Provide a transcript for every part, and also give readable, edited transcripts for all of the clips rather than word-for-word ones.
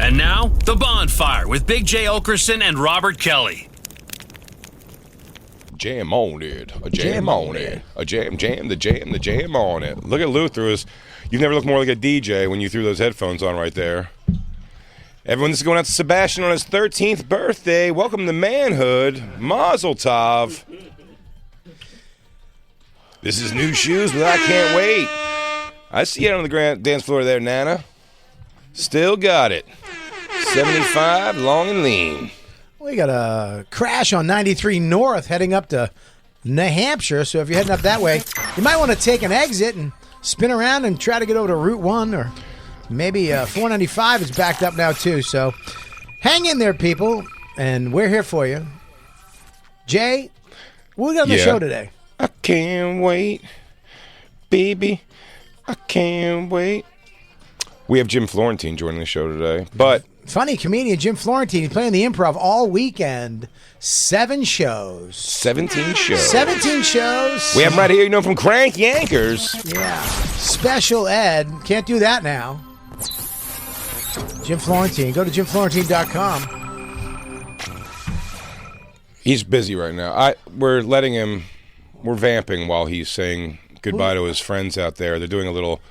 And now, The Bonfire with Big J. Okerson and Robert Kelly. Jam on it. A jam on it. A jam on it. Look at Lou through his... You never looked more like a DJ when you threw those headphones on right there. Everyone, this is going out to Sebastian on his 13th birthday. Welcome to manhood. Mazel tov. This is new shoes, but I can't wait. I see you on the grand dance floor there, Nana. Still got it. 75, long and lean. We got a crash on 93 North heading up to New Hampshire. So if you're heading up that way, you might want to take an exit and spin around and try to get over to Route 1 or maybe 495 is backed up now too. So hang in there, people, and we're here for you. Jay, what we got on the show today? I can't wait, baby. I can't wait. We have Jim Florentine joining the show today, but... Funny comedian Jim Florentine. He's playing the Improv all weekend. 7 shows. 17 shows. 17 shows. We have him right here, you know, from Crank Yankers. Yeah. Special ed. Can't do that now. Jim Florentine. Go to jimflorentine.com. He's busy right now. We're letting him... We're vamping while he's saying goodbye to his friends out there. They're doing a little...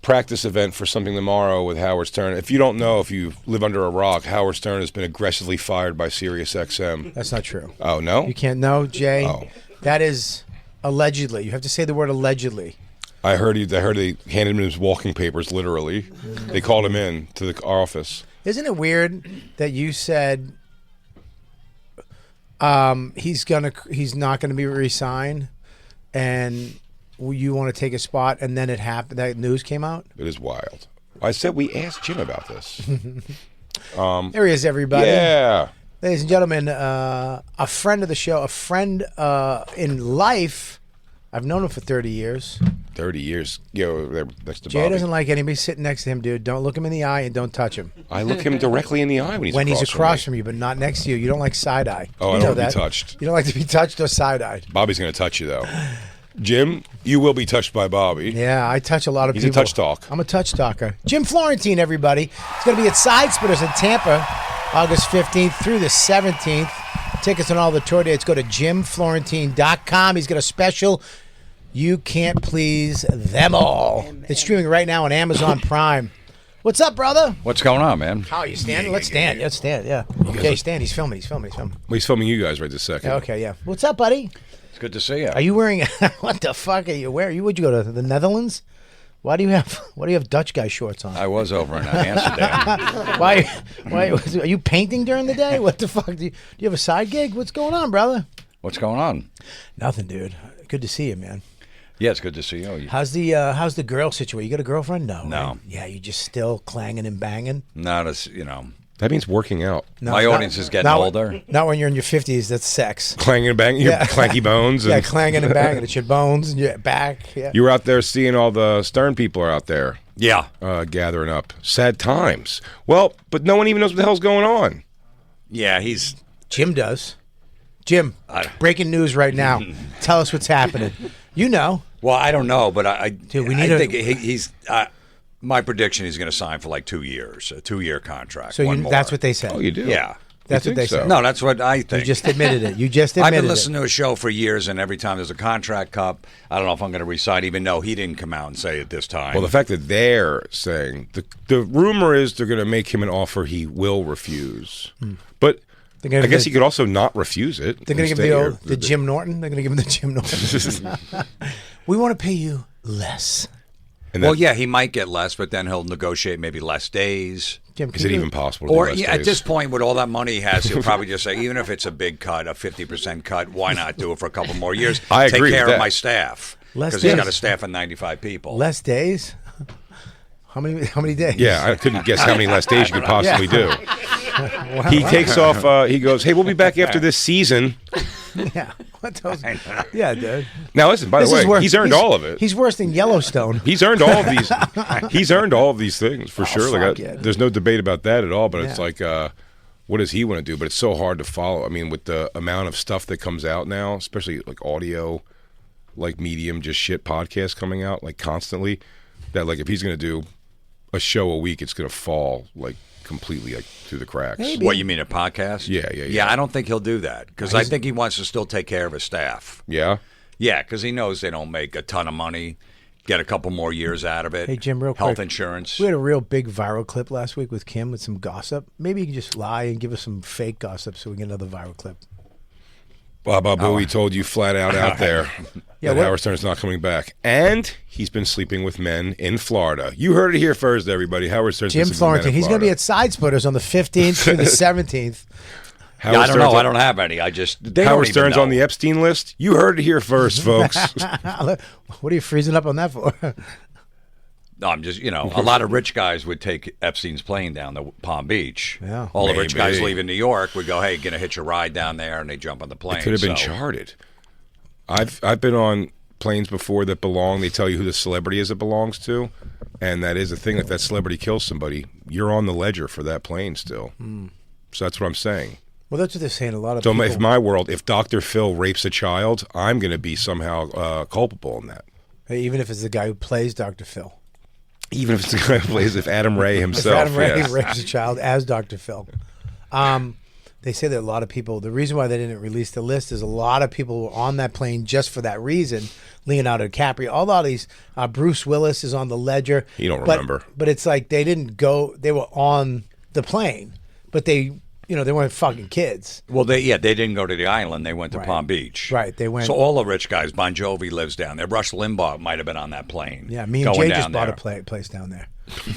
practice event for something tomorrow with Howard Stern. If you don't know, if you live under a rock, Howard Stern has been aggressively fired by SiriusXM. That's not true. Oh, no? You can't know, Jay. Oh. That is allegedly. You have to say the word allegedly. I heard they handed him his walking papers, literally. They called him in to the office. Isn't it weird that you said he's not gonna be re-signed, and you want to take a spot, and then it happened. That news came out. It is wild. I said we asked Jim about this. There he is, everybody. Yeah. Ladies and gentlemen, a friend of the show, a friend in life. I've known him for 30 years. 30 years. Yo, they're next to Jay Bobby. doesn't like anybody sitting next to him, dude. Don't look him in the eye and don't touch him. I look him directly in the eye when he's across from you, but not next to you. You don't like side eye. Oh, I don't want to be touched. You don't like to be touched or side eyed. Bobby's going to touch you, though. Jim, you will be touched by Bobby. Yeah, I touch a lot of people. He's a touch talk. I'm a touch talker. Jim Florentine, everybody. It's going to be at Side Splitters in Tampa, August 15th through the 17th. Tickets on all the tour dates. Go to jimflorentine.com. He's got a special, You Can't Please Them All. It's streaming right now on Amazon Prime. What's up, brother? What's going on, man? How are you standing? Let's stand. Let's stand, yeah. Okay, stand. He's filming. Well, he's filming you guys right this second. Okay, yeah. What's up, buddy? It's good to see you. Are you wearing? What the fuck are you wearing? Would you go to the Netherlands? Why do you have Dutch guy shorts on? I was over in Amsterdam. Why? Are you painting during the day? What the fuck? Do you have a side gig? What's going on, brother? What's going on? Nothing, dude. Good to see you, man. Yeah, it's good to see you. How's the girl situation? You got a girlfriend? No. No. Right? Yeah, you just still clanging and banging. Not as you know. That means working out. No, my audience is getting older. Not when you're in your 50s. That's sex. Clanging and banging, your clanky bones. Yeah, clanging and banging. It's your bones and your back. Yeah. You were out there seeing all the Stern people are out there. Yeah. Gathering up. Sad times. Well, but no one even knows what the hell's going on. Yeah, Jim does. Jim, breaking news right now. Tell us what's happening. You know. Well, I don't know, but I think he's... my prediction, he's going to sign for like 2 years, a 2-year contract. So that's what they said. Oh, you do? Yeah. That's what they said. No, that's what I think. You just admitted it. I've been listening to a show for years, and every time there's a contract cup, I don't know if I'm going to resign, even though he didn't come out and say it this time. Well, the fact that they're saying, the rumor is they're going to make him an offer he will refuse. But I guess he could also not refuse it. They're going to give him the Jim Norton. They're going to give him the Jim Norton. We want to pay you less. Well, yeah, he might get less, but then he'll negotiate maybe less days. Jim, is it even possible to or do less days? At this point, with all that money he has, he'll probably just say, even if it's a big cut, a 50% cut, why not do it for a couple more years? I agree Take care with of that. my staff. Less Because he's days. got a staff of 95 people. Less days? How many days? Yeah, I couldn't guess how many less days you could possibly do. Wow. He takes off, he goes, hey, we'll be back after this season. Yeah. What those? Yeah, dude. Now, listen, by the way, he's earned all of it. He's worse than Yellowstone. He's earned all of these. He's earned all of these things, for sure. fuck Like, yeah. There's no debate about that at all, but it's Yeah. like, what does he want to do? But it's so hard to follow. I mean, with the amount of stuff that comes out now, especially like audio, like Medium, just shit podcasts coming out like constantly, that like if he's going to do a show a week, it's going to fall like completely like through the cracks. Maybe. What, you mean a podcast? Yeah. Yeah, I don't think he'll do that because I think he wants to still take care of his staff. Yeah? Yeah, because he knows they don't make a ton of money. Get a couple more years out of it. Hey, Jim, real quick. Health insurance. We had a real big viral clip last week with Kim with some gossip. Maybe you can just lie and give us some fake gossip so we get another viral clip. Baba Booey told you flat out there that Howard Stern's not coming back. And he's been sleeping with men in Florida. You heard it here first, everybody. Howard Stern's Jim been sleeping with men Florentine. in He's going to be Florida. at Side Splitters on the 15th through the 17th. Howard I don't know. Stern's I don't have any. I just they Howard don't even Stern's know. on the Epstein list. You heard it here first, folks. What are you freezing up on that for? No, I'm just, a lot of rich guys would take Epstein's plane down to Palm Beach. Yeah. All the rich guys Maybe. leaving New York would go, hey, gonna hitch a ride down there, and they jump on the plane. It could have been So- charted. I've been on planes before that belong. They tell you who the celebrity is it belongs to, and that is the thing. If that celebrity kills somebody, you're on the ledger for that plane still. So that's what I'm saying. Well, that's what they're saying. A lot of So people. if my world, if Dr. Phil rapes a child, I'm going to be somehow culpable in that. Even if it's the guy who plays Dr. Phil. Even if it's the guy who plays, if Adam Ray If himself. Adam Ray yes. rapes a child as Dr. Phil. They say that a lot of people, the reason why they didn't release the list is a lot of people were on that plane just for that reason. Leonardo DiCaprio, all of these, Bruce Willis is on the ledger. You don't remember. But it's like they didn't go, they were on the plane, but they weren't fucking kids. Well, they didn't go to the island. They went to Right. Palm Beach. Right, they went. So all the rich guys, Bon Jovi lives down there. Rush Limbaugh might have been on that plane. Yeah, me and going Jay just down bought there. a place down there.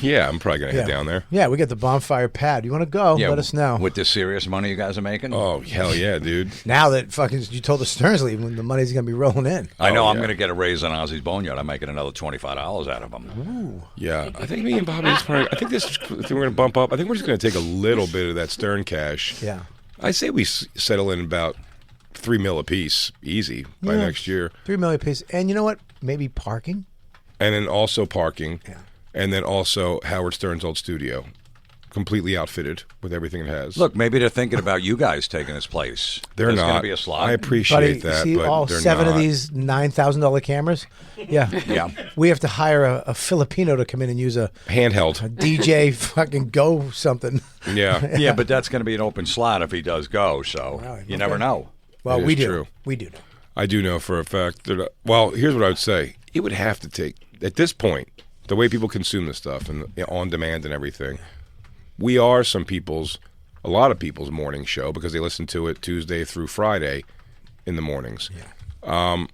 Yeah, I'm probably going to head down there. Yeah, we got the Bonfire pad. You want to go? Yeah, Let us know. With the serious money you guys are making? Oh, hell yeah, dude. Now that fucking you told the Stearns leaving, the money's going to be rolling in. I know Oh, I'm yeah. going to get a raise on Ozzy's Boneyard. I'm making another $25 out of him. Yeah, I think me and Bobby, we're going to bump up. I think we're just going to take a little bit of that Stern cash. Yeah. I say we settle in about $3 million a piece, easy, by Yeah. next year. $3 million piece. And you know what? Maybe parking. And then also parking. Yeah. And then also Howard Stern's old studio, completely outfitted with everything it has. Look, maybe they're thinking about you guys taking this place. they're There's not. going to be a slot. I appreciate that, see but all they're 7 not. of these $9,000 cameras? Yeah. Yeah. We have to hire a Filipino to come in and use a Handheld. DJ fucking go something. Yeah. Yeah, but that's going to be an open slot if he does go, so Right, you okay. never know. Well, It we is do. true. We do know. I do know for a fact that. Well, here's what I would say: it would have to take at this point the way people consume this stuff and on demand and everything. We are a lot of people's morning show because they listen to it Tuesday through Friday in the mornings. Yeah.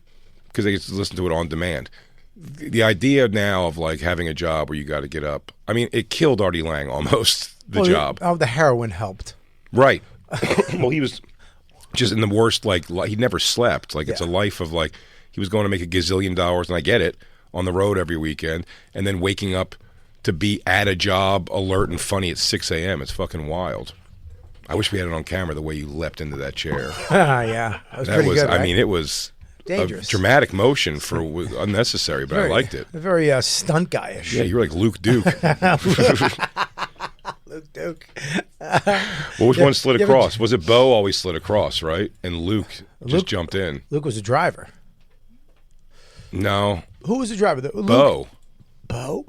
Because they get to listen to it on demand. The idea now of like having a job where you got to get up. I mean, it killed Artie Lang almost. The job. The heroin helped. Right. Well, he was just in the worst, like, he never slept. Like, it's a life of, like, he was going to make a gazillion dollars, and I get it, on the road every weekend, and then waking up to be at a job, alert and funny at 6 a.m. It's fucking wild. I wish we had it on camera, the way you leapt into that chair. Yeah. That was pretty good, right? I mean, it was Dangerous. a dramatic motion for unnecessary, but I liked it. Very stunt guyish. Yeah, you were like Luke Duke. Luke Duke. Well, which one slid yeah, but- across? Was it Bo always slid across, right? And Luke just jumped in. Luke was the driver. No. Who was the driver? Luke? Bo. Bo?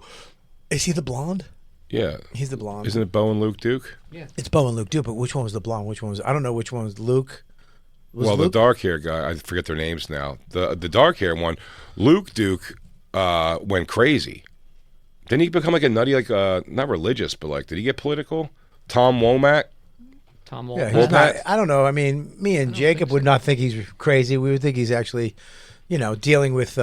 Is he the blonde? Yeah. He's the blonde. Isn't it Bo and Luke Duke? It's Bo and Luke Duke, but which one was the blonde? Which one was? I don't know which one was Luke. Was Well, Luke? the dark hair guy, I forget their names now. The dark hair one, Luke Duke, went crazy. Didn't he become like a nutty, like not religious, but like, did he get political? Tom Womack. Tom Yeah, Wolfe. he's not. I don't know. I mean, me and Jacob would not think he's crazy. We would think he's actually, dealing with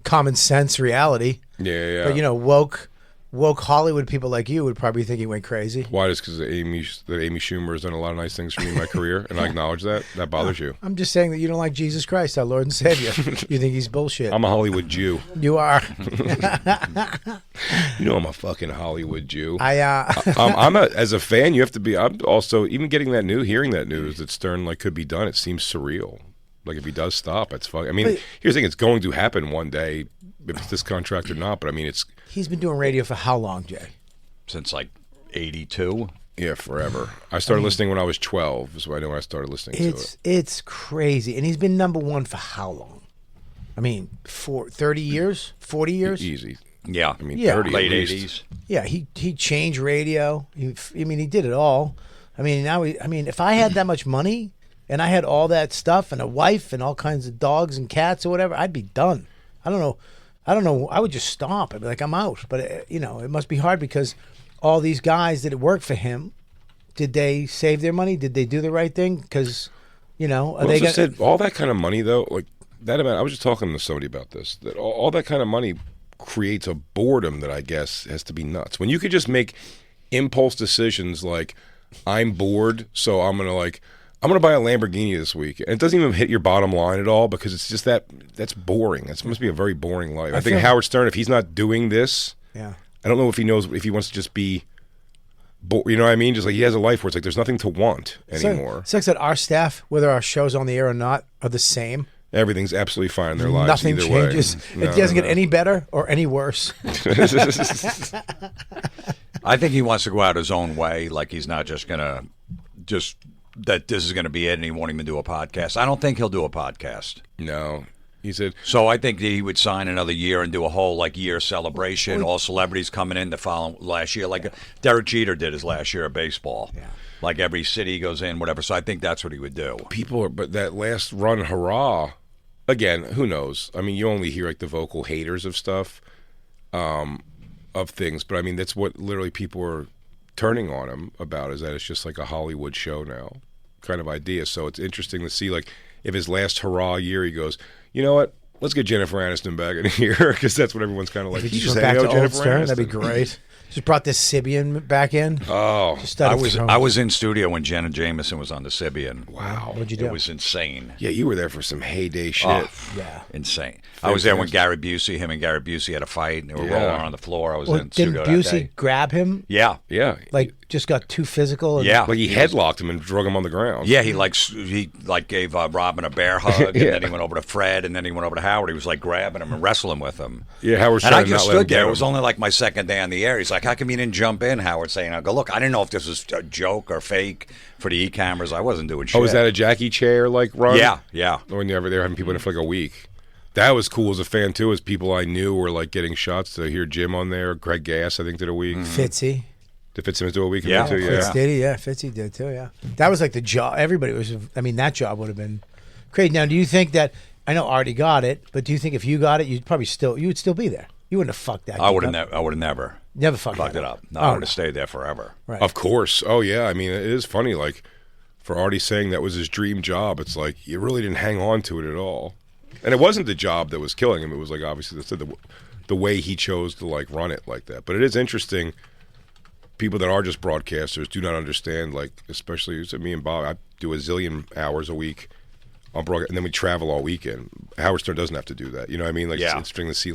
common sense reality. Yeah. But woke Hollywood people like you would probably think he went crazy. Why? Just because Amy Schumer has done a lot of nice things for me in my career, and I acknowledge that. That bothers you. I'm just saying that you don't like Jesus Christ, our Lord and Savior. You think he's bullshit. I'm a Hollywood Jew. You are. You know I'm a fucking Hollywood Jew. I'm as a fan, you have to be. I'm also even hearing that news that Stern could be done. It seems surreal. Like if he does stop, it's fucking. I mean, here's the thing: it's going to happen one day, if it's this contract or not. But I mean, He's been doing radio for how long, Jay? Since like 82. Yeah, forever. I started listening when I was 12. Is when I know when I started listening to it. It's crazy, and he's been number one for how long? I mean, 30 years, 40 years. Easy. Yeah. I mean, Yeah. 30 Late at least. 80s. Yeah, he changed radio. He did it all. I mean, if I had that much money and I had all that stuff and a wife and all kinds of dogs and cats or whatever, I'd be done. I don't know. I would just stop. I'd be like, I'm out. But it must be hard because all these guys that work for him, did they save their money? Did they do the right thing? Because, are they also said all that kind of money though, like that amount. I was just talking to somebody about this. That all that kind of money creates a boredom that I guess has to be nuts. When you could just make impulse decisions like, I'm bored, so I'm gonna buy a Lamborghini this week. And it doesn't even hit your bottom line at all because it's just that's boring. That must be a very boring life. I think Howard Stern, if he's not doing this, Yeah. I don't know if he knows if he wants to just be, you know what I mean? Just like he has a life where it's like there's nothing to want anymore. So, that our staff, whether our show's on the air or not, are the same. Everything's absolutely fine in their lives. Nothing either changes. Way. It doesn't get any better or any worse. I think he wants to go out his own way. Like he's not just going to that this is going to be it and he won't even do a podcast. I don't think he'll do a podcast. No. He said. So I think that he would sign another year and do a whole year celebration. All celebrities coming in the following last year, like Derek Jeter did his last year of baseball. Yeah. Like every city he goes in, whatever. So I think that's what he would do. But that last run, hurrah! Again, who knows? I mean, you only hear the vocal haters of stuff, of things. But I mean, that's what literally people are turning on him about, is that it's just like a Hollywood show now kind of idea. So it's interesting to see if his last hurrah year he goes, you know what? Let's get Jennifer Aniston back in here because that's what everyone's kind of like. If you just back to Old Stern, that'd be great. Just brought this Sybian back in. Oh, I was in studio when Jenna Jameson was on the Sybian. Wow, what'd you do? It was insane. Yeah, you were there for some heyday shit. Oh, yeah, insane. I was there when Gary Busey, him and Gary Busey had a fight, and they were rolling on the floor. I was in studio didn't that day. Busey grab him? Yeah. Just got too physical. And yeah, he headlocked him and drug him on the ground. Yeah, he gave Robin a bear hug, and then he went over to Fred, and then he went over to Howard. He was grabbing him and wrestling with him. Yeah, Howard. And I just stood there. It was only my second day on the air. He's like, "How come you didn't jump in?" Howard saying, "I go, look, I didn't know if this was a joke or fake for the e-cameras. I wasn't doing shit." Oh, was that a Jackie chair run? Yeah. When they were having people in it for a week. That was cool as a fan too. As people I knew were getting shots. To hear Jim on there, Greg Gass I think did a week. Fitzy. Did Fitzsimmons do a week? Yeah, too? Fitz did. Yeah, Fitzy did too. Yeah, that was the job. Everybody was. I mean, that job would have been crazy. Now, do you think that? I know Artie got it, but do you think if you got it, you would still be there? You wouldn't have fucked that. I would have never fucked it up. No, I would have stayed there forever. Right. Of course. Oh yeah. I mean, it is funny. For Artie saying that was his dream job, it's you really didn't hang on to it at all. And it wasn't the job that was killing him. It was obviously the way he chose to run it like that. But it is interesting. People that are just broadcasters do not understand. Especially me and Bob, I do a zillion hours a week on broadcast, and then we travel all weekend. Howard Stern doesn't have to do that. You know what I mean? It's interesting to see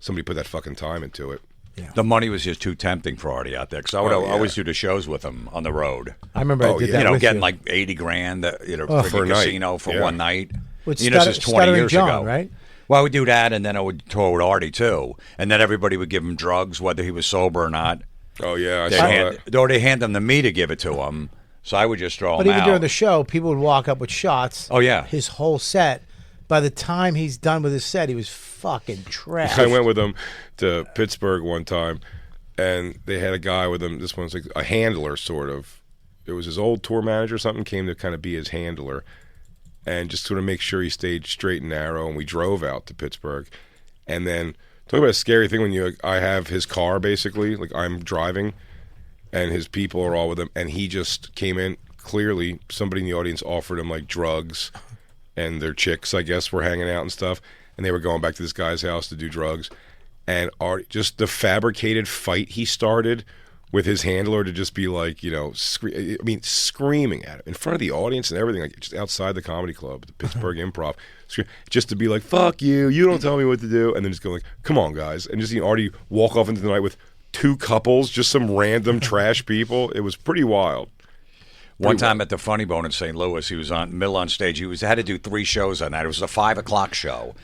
somebody put that fucking time into it. Yeah. The money was just too tempting for Artie out there because I would always do the shows with him on the road. I remember I did that with getting you. $80,000 for a casino for one night. Which this is 20 years ago, right? Well, I would do that, and then I would tour with Artie too, and then everybody would give him drugs, whether he was sober or not. Oh yeah, I saw that. Or they hand them to me to give it to him, so I would just throw But them out. even during the show, people would walk up with shots. Oh yeah, his whole set. By the time he's done with his set, he was fucking trash. I went with him to Pittsburgh one time, and they had a guy with him. This one's a handler, sort of. It was his old tour manager or something, came to kind of be his handler, and just sort of make sure he stayed straight and narrow. And we drove out to Pittsburgh, and then talk about a scary thing when I have his car basically, I'm driving, and his people are all with him, and he just came in. Clearly, somebody in the audience offered him drugs, and their chicks, I guess, were hanging out and stuff, and they were going back to this guy's house to do drugs, and just the fabricated fight he started with his handler to just be screaming at him in front of the audience and everything, just outside the comedy club, the Pittsburgh Improv, just to be fuck you, you don't tell me what to do, and then just go come on guys, and just Artie walk off into the night with two couples, just some random trash people. It was pretty wild. One time at the Funny Bone in St. Louis, he was middle on stage. He had to do 3 shows on that. It was a 5 o'clock show.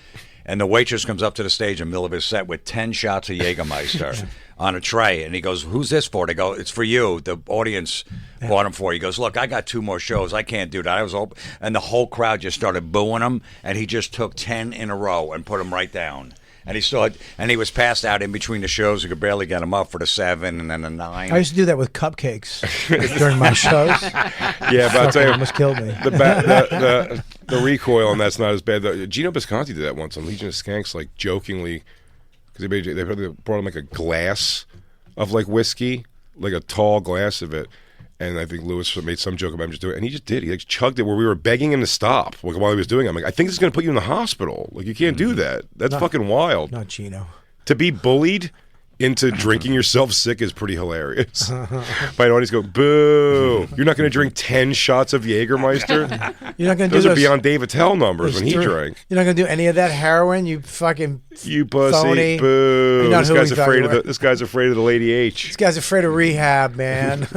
And the waitress comes up to the stage in the middle of his set with 10 shots of Jägermeister on a tray. And he goes, "Who's this for?" They go, "It's for you. The audience bought him for you." He goes, "Look, I got 2 more shows. I can't do that." I was open. And the whole crowd just started booing him. And he just took 10 in a row and put them right down. And he was passed out in between the shows. You could barely get him up for the 7 and then the 9. I used to do that with cupcakes during my shows. Yeah, but I'll tell you, Almost killed me. the recoil on that's not as bad. Gino Bisconti did that once on Legion of Skanks, like jokingly, because they brought him like a glass of like whiskey, like a tall glass of it. And I think Lewis made some joke about him just doing it. And he just did. He like chugged it where we were begging him to stop while he was doing it. I'm like, I think this is going to put you in the hospital. Like, you can't do that. That's fucking wild. Not Gino. To be bullied into drinking yourself sick is pretty hilarious. My audience go, boo. You're not going to drink 10 shots of Jägermeister? You're not going to do those are beyond Dave Attell numbers when he drank. You're not going to do any of that heroin, you fucking You pussy. phony. Boo. You're not This who guy's we thought afraid you of were. this guy's afraid of the Lady H. This guy's afraid of rehab, man.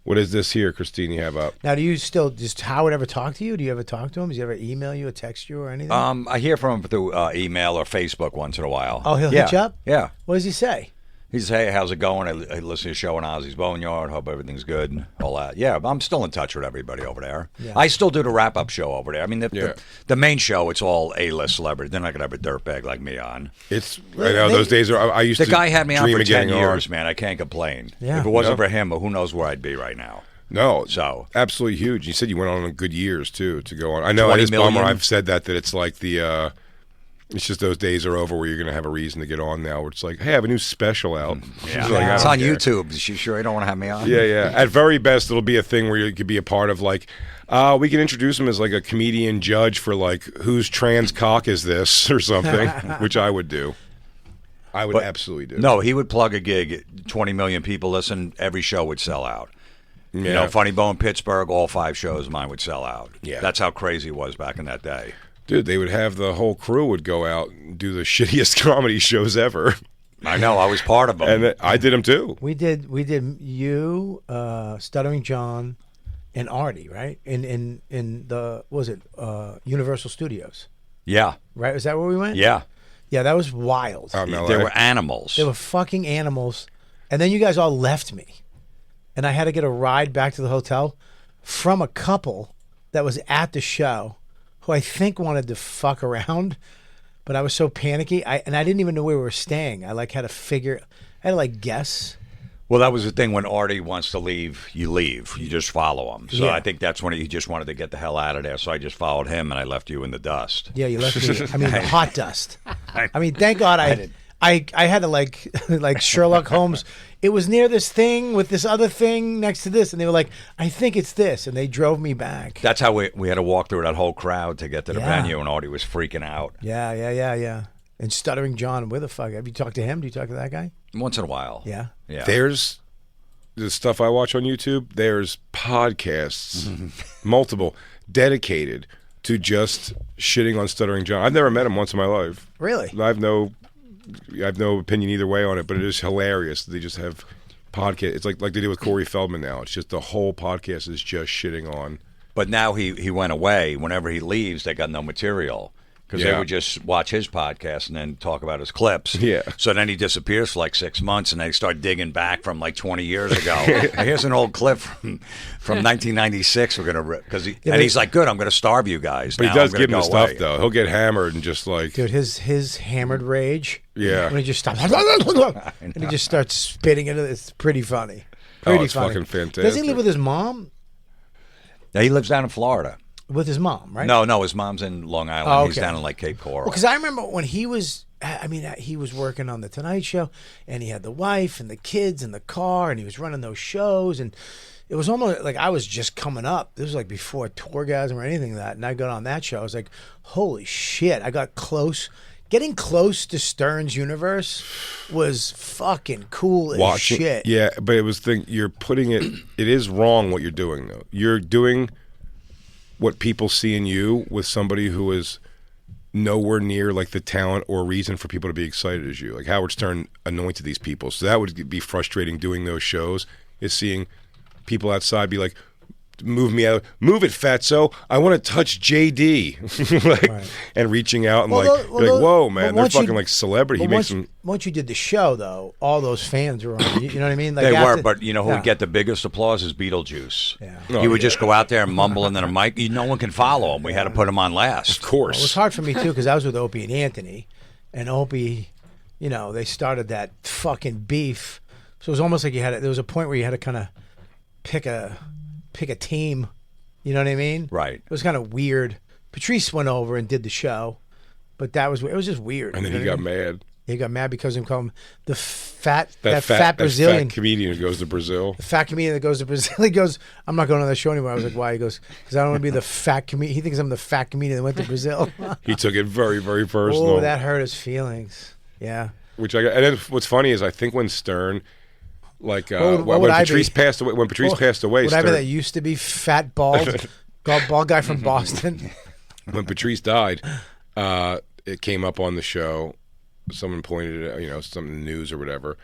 What is this here, Christine, you have up? Now, do you still, does Howard ever talk to you? Do you ever talk to him? Does he ever email you or text you or anything? I hear from him through email or Facebook once in a while. Oh, he'll hit you up? Yeah. What does he say? He says, hey, how's it going? I listen to your show in Ozzy's Boneyard. Hope everything's good and all that. Yeah, I'm still in touch with everybody over there. Yeah. I still do the wrap-up show over there. I mean, the main show, it's all A-list celebrities. They're not going to have a dirtbag like me on. I know those days are. I used The to. guy had me on dream for of 10 getting years, on. man. I can't complain. Yeah. If it wasn't for him, who knows where I'd be right now. No, So absolutely huge. You said you went on good years too to go on. I know 20 it is bummer. million. I've said that it's like the. It's just those days are over where you're going to have a reason to get on now. Where it's like, hey, I have a new special out. yeah, It's like, I it's don't on care. YouTube. Is you sure you don't want to have me on? Yeah, yeah. At very best, it'll be a thing where you could be a part of like. We can introduce him as like a comedian judge for like whose trans cock is this or something, which I would do. I would absolutely do. No, he would plug a gig. 20 million people listen. Every show would sell out. Yeah. You know, Funny Bone, Pittsburgh, all 5 shows of mine would sell out. Yeah. That's how crazy it was back in that day. Dude, they would have the whole crew would go out and do the shittiest comedy shows ever. I know. I was part of them. And I did them too. We did you, Stuttering John, and Artie, right? In the, what was it, Universal Studios, yeah. right? Is that where we went? Yeah. Yeah, that was wild. Out in LA. There were animals. They were fucking animals. And then you guys all left me. And I had to get a ride back to the hotel from a couple that was at the show who I think wanted to fuck around, but I was so panicky. I didn't even know where we were staying. I like had to like guess. Well, that was the thing. When Artie wants to leave, you leave. You just follow him. So Yeah. I think that's when he just wanted to get the hell out of there. So I just followed him, and I left you in the dust. Yeah, you left me. I mean, the hot dust. I mean, thank God I had to like Sherlock Holmes. It was near this thing with this other thing next to this, and they were like, I think it's this, and they drove me back. That's how we had to walk through that whole crowd to get to the Yeah. venue, and Artie was freaking out. Yeah. And Stuttering John, where the fuck? Have you talked to him? Do you talk to that guy? Once in a while. Yeah. Yeah. There's the stuff I watch on YouTube. There's podcasts, multiple, dedicated to just shitting on Stuttering John. I've never met him once in my life. Really? I have no opinion either way on it, but it is hilarious. They just have podcast. It's like they did with Corey Feldman now. It's just the whole podcast is just shitting on. But now he went away. Whenever he leaves, they got no material. Because they Yeah. would just watch his podcast and then talk about his clips. Yeah. So then he disappears for like 6 months, and they start digging back from like 20 years ago. Here's an old clip from 1996. We're gonna rip because he's like, "Good, I'm gonna starve you guys." But now. he does I'm give him gonna the go stuff away." though. He'll get hammered and just like Dude, his hammered rage. Yeah. When he just stops. And he just starts spitting into it. It's pretty funny. Pretty it's funny. fucking fantastic. Does he live with his mom? Yeah, he lives down in Florida. With his mom, right? No, his mom's in Long Island. Oh, He's okay. down in like Cape Coral. Because I remember when he was, he was working on the Tonight Show, and he had the wife and the kids and the car, and he was running those shows, and it was almost like I was just coming up. This was like before Tourgasm or anything like that, and I got on that show. I was like, holy shit! I got close. Getting close to Stern's universe was fucking cool as watching. shit. Yeah, but it was you're putting it. It is wrong what you're doing though. You're doing what people see in you with somebody who is nowhere near like the talent or reason for people to be excited as you. Like Howard Stern anointed these people, so that would be frustrating doing those shows. Is seeing people outside be like, move me out. Move it, fatso. I want to touch JD. like, Right. And reaching out and Well, you're like, whoa, man, they're once you- fucking like celebrity. He makes them. Once you did the show, though, all those fans were on. You know what I mean? Like They after- were, but you know who yeah. would get the biggest applause is Beetlejuice. Yeah. Oh, He would yeah. just go out there and mumble into the mic. No one can follow him. We had to put him on last. Of course. Well, it was hard for me too because I was with Opie and Anthony, and Opie, they started that fucking beef. So it was almost like there was a point where you had to kind of pick a team. You know what I mean? Right. It was kind of weird. Patrice went over and did the show, but it was just weird. And then you he know got what I mean? mad. He got mad because he called him the fat That Brazilian. fat comedian who goes to Brazil. The fat comedian that goes to Brazil. He goes, I'm not going on that show anymore. I was like, why? He goes, because I don't want to be the fat comedian. He thinks I'm the fat comedian that went to Brazil. He took it very, very personal. Oh, that hurt his feelings. Yeah. Which I got. And then what's funny is I think when Stern, like What when would I Patrice be? passed away, passed away, Would I be Stern, that used to be fat, bald guy from Boston? when Patrice died, it came up on the show. Someone pointed it out, something in the news or whatever,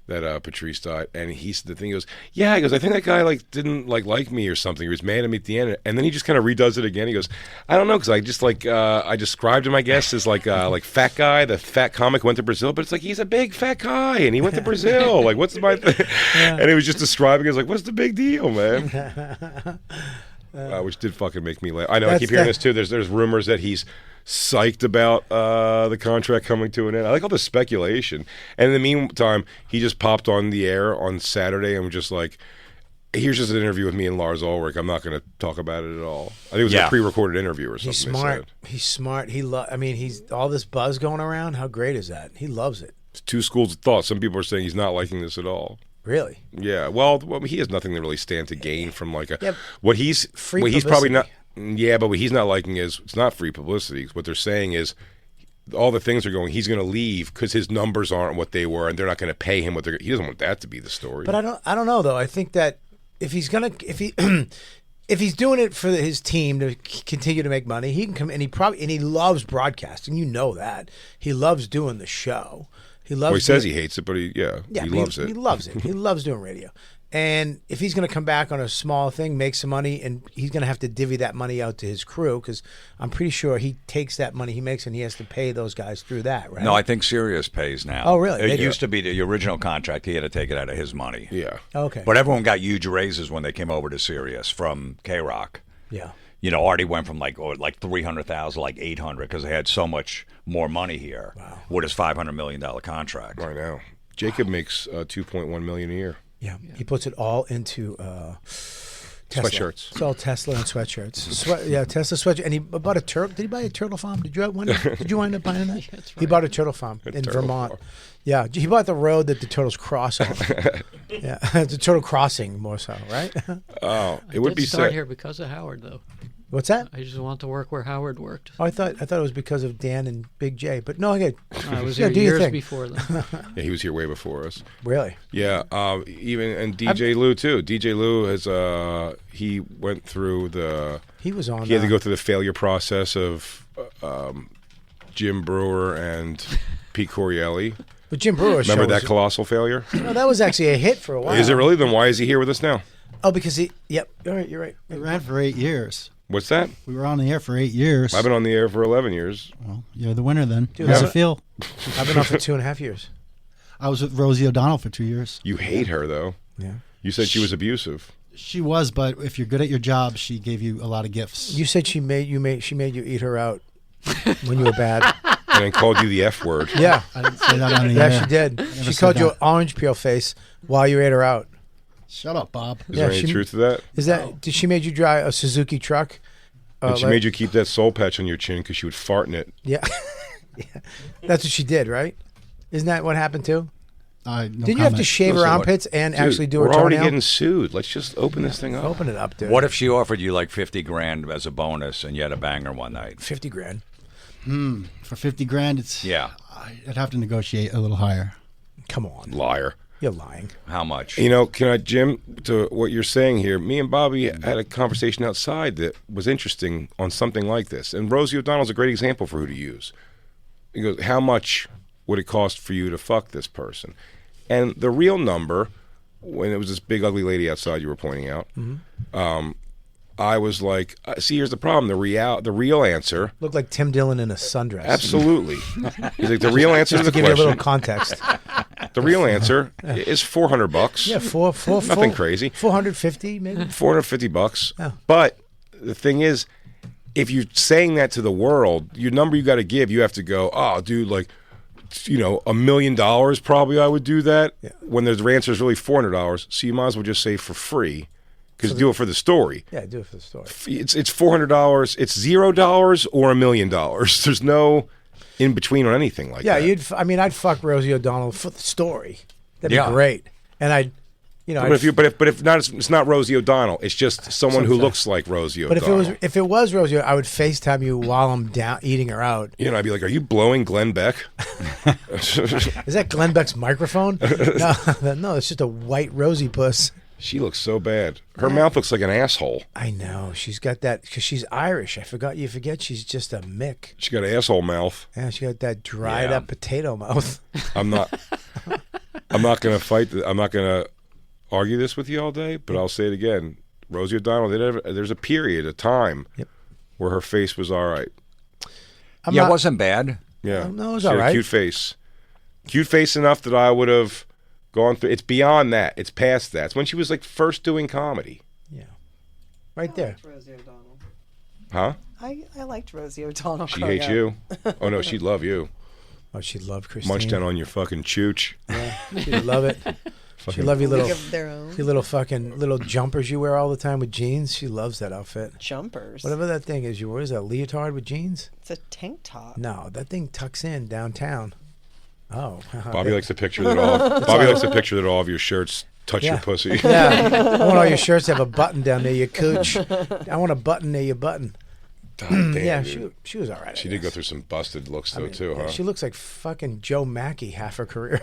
that Patrice died, and he said the thing. He goes, "Yeah," he goes, "I think that guy didn't like me or something. He was mad at me at the end." And then he just kind of redoes it again. He goes, "I don't know, because I just I described him, I guess, as like fat guy, the fat comic went to Brazil, but it's like he's a big fat guy and he went to Brazil. Like, what's my thing?" And he was just describing it, like, "What's the big deal, man?" Which did fucking make me laugh. I know. I keep hearing this too. There's rumors that he's psyched about the contract coming to an end. I like all the speculation. And in the meantime, he just popped on the air on Saturday and was just like, "Here's just an interview with me and Lars Ulrich. I'm not going to talk about it at all." I think it was a pre-recorded interview or something. He's smart. He's smart. He's all this buzz going around. How great is that? He loves it. It's two schools of thought. Some people are saying he's not liking this at all. Really? Yeah. Well, he has nothing to really stand to gain from Free he's publicity. probably not. Yeah, but what he's not liking is it's not free publicity. What they're saying is all the things are going. He's going to leave because his numbers aren't what they were, and they're not going to pay him what they're. He doesn't want that to be the story. But I don't know though. I think that if he's if he's doing it for his team to continue to make money, he can come and he loves broadcasting. You know that he loves doing the show. He loves. Well, he says he hates it, but he loves it. He loves it. He loves doing radio. And if he's going to come back on a small thing, make some money, and he's going to have to divvy that money out to his crew, because I'm pretty sure he takes that money he makes and he has to pay those guys through that, right? No, I think Sirius pays now. Oh, really? It used to be the original contract. He had to take it out of his money. Yeah. Okay. But everyone got huge raises when they came over to Sirius from K-Rock. Yeah. Artie went from like 300,000, like 800, because they had so much more money here. Wow. With his $500 million contract. Right now, Jacob makes $2.1 million a year. Yeah. He puts it all into Tesla. Sweatshirts. It's all Tesla and sweatshirts. Tesla sweatshirt. And he bought a turtle. Did he buy a turtle farm? Did you wind up buying that? That's He right. bought a turtle farm in turtle Vermont. farm. Yeah, he bought the road that the turtles cross on. Yeah, it's a turtle crossing more so, right? Oh, it I would did be start sad. here because of Howard, though. What's that? I just want to work where Howard worked. Oh, I thought it was because of Dan and Big J, but no, I get. I was Yeah, here do your years thing. before them. Yeah, he was here way before us. Really? Yeah, and DJ Lou too. DJ Lou has he went through He was on. he had to go through the failure process of Jim Brewer and Pete Corielli. But Jim Brewer. Remember that colossal failure? No, that was actually a hit for a while. Is it really? Then why is he here with us now? Oh, because he. Yep. All right, you're right. We ran for 8 years. What's that? We were on the air for 8 years. I've been on the air for 11 years. Well, you're the winner then. Dude, How's yeah. it feel? I've been on for 2.5 years. I was with Rosie O'Donnell for 2 years. You hate her though. Yeah. You said she was abusive. She was, but if you're good at your job, she gave you a lot of gifts. You said she made you eat her out when you were bad. And then called you the F word. Yeah. I didn't say that on the Yeah, air. she did. She said called you that. an orange peel face while you ate her out. Shut up, Bob. Is Yeah, there any she- truth to that? Is that? Did she made you drive a Suzuki truck? And she made you keep that soul patch on your chin because she would fart in it. Yeah. Yeah. That's what she did, right? Isn't that what happened too? No Didn't you have to comment. shave her Listen, armpits and Dude, actually do her we're already toenail? getting sued. Let's just open this thing up. Open it up, dude. What if she offered you like 50 grand as a bonus and you had a banger one night? 50 grand. For 50 grand, it's Yeah. I'd have to negotiate a little higher. Come on. Liar. You're lying. How much? You know, can I, Jim, to what you're saying here, me and Bobby had a conversation outside that was interesting on something like this. And Rosie O'Donnell's a great example for who to use. He goes, how much would it cost for you to fuck this person? And the real number, when it was this big ugly lady outside you were pointing out, I was like, see, here's the problem. The real answer. Looked like Tim Dillon in a sundress. Absolutely. He's like, the real answer to the Give you a little question. context. The real answer is $400. Yeah, Nothing crazy. 450 maybe. $450. Oh. But the thing is, if you're saying that to the world, your number you got to give, you have to go, oh, dude, like, $1 million probably I would do that. Yeah. When the answer is really $400, so you might as well just say for free, because do it for the story. Yeah, do it for the story. It's $400. It's $0 or $1 million. There's no in between on anything like that. Yeah, I'd fuck Rosie O'Donnell for the story. That'd Yeah. be great. And I'd. But if not, it's not Rosie O'Donnell. It's just someone who looks like Rosie But O'Donnell. if it was Rosie, I would FaceTime you while I'm down eating her out. I'd be like, "Are you blowing Glenn Beck?" Is that Glenn Beck's microphone? No, it's just a white Rosie puss. She looks so bad. Her mouth looks like an asshole. I know she's got that because she's Irish. You forget she's just a Mick. She got an asshole mouth. Yeah, she got that dried up potato mouth. I'm not going to fight. I'm not going to argue this with you all day, but I'll say it again. Rosie O'Donnell, there's a period, a time, where her face was all right. It It wasn't bad. Yeah. No, it was She had all a right. cute face. Cute face enough that I would have gone through. It's beyond that. It's past that. It's when she was like first doing comedy. Yeah, right there. Rosie O'Donnell. Huh? I liked Rosie O'Donnell. She hates you. Oh, no, she'd love you. Oh, she'd love Christine. Munch down on your fucking chooch. Yeah, she'd love it. She'd love your little, League of their own. your little fucking little jumpers you wear all the time with jeans. She loves that outfit. Jumpers. Whatever that thing is, what is that, leotard with jeans? It's a tank top. No, that thing tucks in downtown. Oh, Bobby likes to picture that all of your shirts touch your pussy. Yeah, I want all your shirts to have a button down near your cooch. I want a button near your button. God damn, Yeah, dude. she was all right. She did go through some busted looks though, too, Yeah, huh? she looks like fucking Joe Mackey half her career.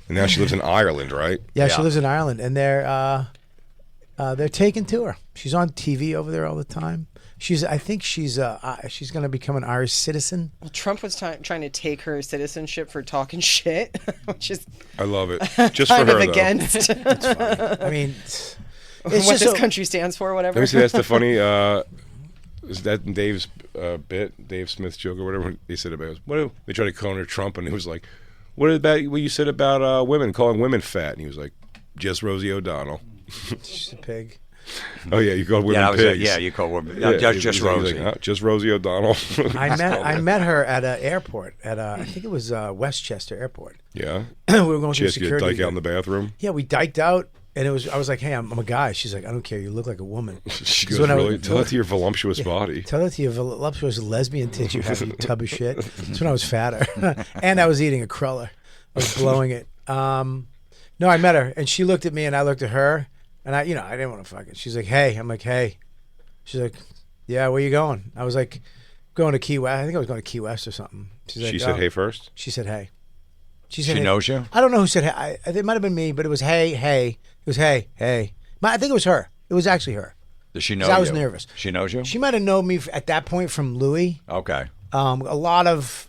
And now she lives in Ireland, right? Yeah, she lives in Ireland, and they're taken to her. She's on TV over there all the time. I think she's going to become an Irish citizen. Well, Trump was trying to take her citizenship for talking shit, which is I love it. Just for kind her, of though. against I mean, it's what just this so- country stands for, whatever. Let me see. That's the funny. Is that in Dave's bit, Dave Smith's joke or whatever? He said about they tried to corner Trump, and he was like, "What you said about women calling women fat?" And he was like, "Just Rosie O'Donnell." She's a pig. Oh yeah, you called women pigs. You called women. Yeah, just he's like, Rosie. just Rosie O'Donnell. I met her at an airport I think it was Westchester Airport. Yeah. We were going She through has to get security. dyke out in the bathroom. Yeah, we diked out, and I was like, "Hey, I'm a guy." She's like, "I don't care. You look like a woman." She 'Cause goes, when really? Tell that to your voluptuous body. Tell that to your voluptuous lesbian tits you have, you tub of shit. That's when I was fatter. And I was eating a cruller. I was blowing it. No, I met her, and she looked at me, and I looked at her, and I didn't want to fuck it. She's like, "Hey." I'm like, "Hey." She's like, "Yeah, where you going?" I was like, "Going to Key West." I think I was going to Key West or something. She's like, She said, "Hey," first. She said, "Hey." She She knows you? I don't know who said hey. It might have been me, but it was hey. It was hey. I think it was her. It was actually her. Does she know 'Cause I was you? nervous. She knows you? She might have known me at that point from Louis. Okay. A lot of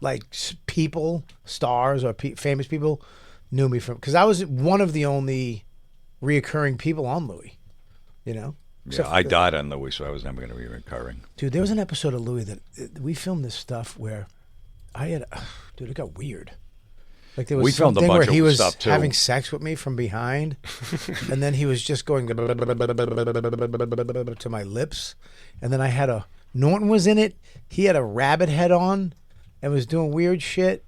like people, stars or famous people, knew me from because I was one of the only reoccurring people on Louis. Yeah, I died on Louis, so I was never going to be recurring. Dude, there was an episode of Louis that we filmed this stuff where I had, dude, it got weird. Like there was We filmed a something bunch where he of was stuff, too. having sex with me from behind, and then he was just going to my lips, and then I had Norton was in it. He had a rabbit head on, and was doing weird shit.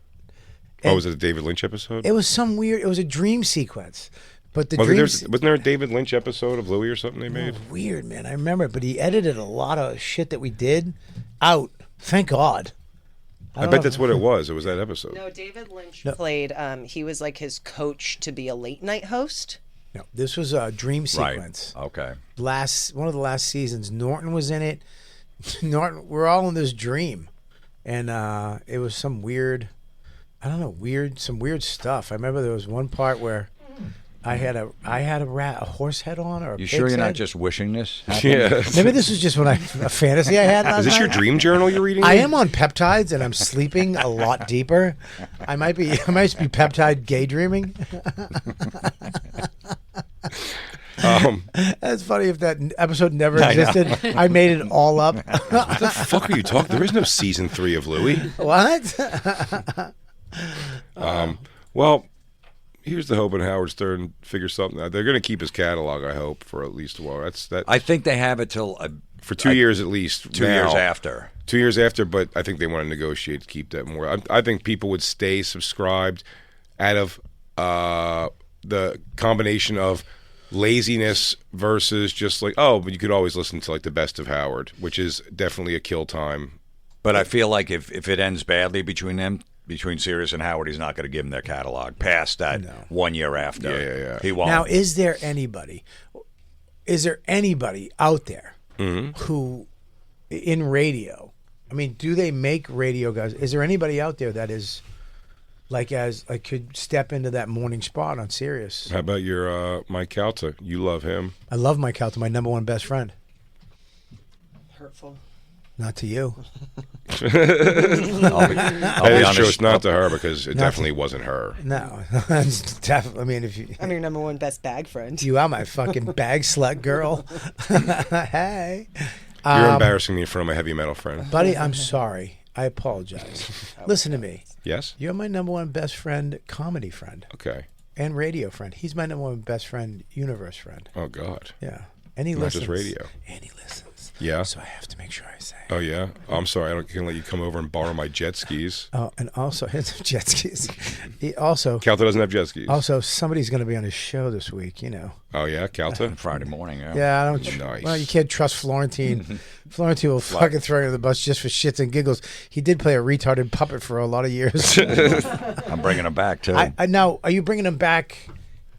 Oh, was it a David Lynch episode? It was some weird. It was a dream sequence, but the Wasn't there a David Lynch episode of Louis or something they made? weird, man. I remember, but he edited a lot of shit that we did out. Thank God. I bet that's what it was. It was that episode. No, David Lynch played. He was like his coach to be a late night host. No, this was a dream Right. sequence. Okay. One of the last seasons, Norton was in it. Norton, we're all in this dream, and it was some weird, I don't know, some weird stuff. I remember there was one part where I had a horse head on or a You pig's sure you're not head. just wishing this? happened? Yeah. Maybe this was just a fantasy I had last Is this your night. dream journal you're reading? I am on peptides and I'm sleeping a lot deeper. I might be peptide gay dreaming. That's funny if that episode never existed. I made it all up. What the fuck are you talking? There is no season 3 of Louis. What? Well, here's the hope, and Howard Stern figures something out. They're going to keep his catalog, I hope, for at least a while. I think they have it till for 2 years at least. 2 years after. 2 years after, but I think they want to negotiate to keep that more. I think people would stay subscribed out of the combination of laziness versus just like, oh, but you could always listen to like the best of Howard, which is definitely a kill time. But I feel like if it ends badly between them, between Sirius and Howard, he's not going to give them their catalog past that 1 year after. Yeah. He won't. Now, is there anybody out there who, in radio, I mean, do they make radio guys? Is there anybody out there that is could step into that morning spot on Sirius? How about your Mike Calta? You love him. I love Mike Calta, my number one best friend. Hurtful. Not to you. I'll be honest. Sure, it's not to her because it definitely wasn't her. No, it's definitely. I mean, if you, I'm your number one best bag friend. you are my fucking bag slut girl. Hey, You're embarrassing me in front of my heavy metal friend. buddy, I'm sorry. I apologize. Listen to me. Yes? You're my number one best friend, comedy friend, Okay. and radio friend. He's my number one best friend, universe friend. Oh, God. Yeah, and he Not listens. just radio. And he listens. Yeah? So I have to make sure I say. Oh, yeah? I'm sorry. I can't let you come over and borrow my jet skis. Oh, and also his jet skis. He also, Calta doesn't have jet skis. somebody's going to be on his show this week. You know. Oh, yeah? Calta? Friday morning, yeah. Yeah, I don't. Nice. Well, you can't trust Florentine. Florentine will fucking throw you under the bus just for shits and giggles. He did play a retarded puppet for a lot of years. I'm bringing him back, too. I now, are you bringing him back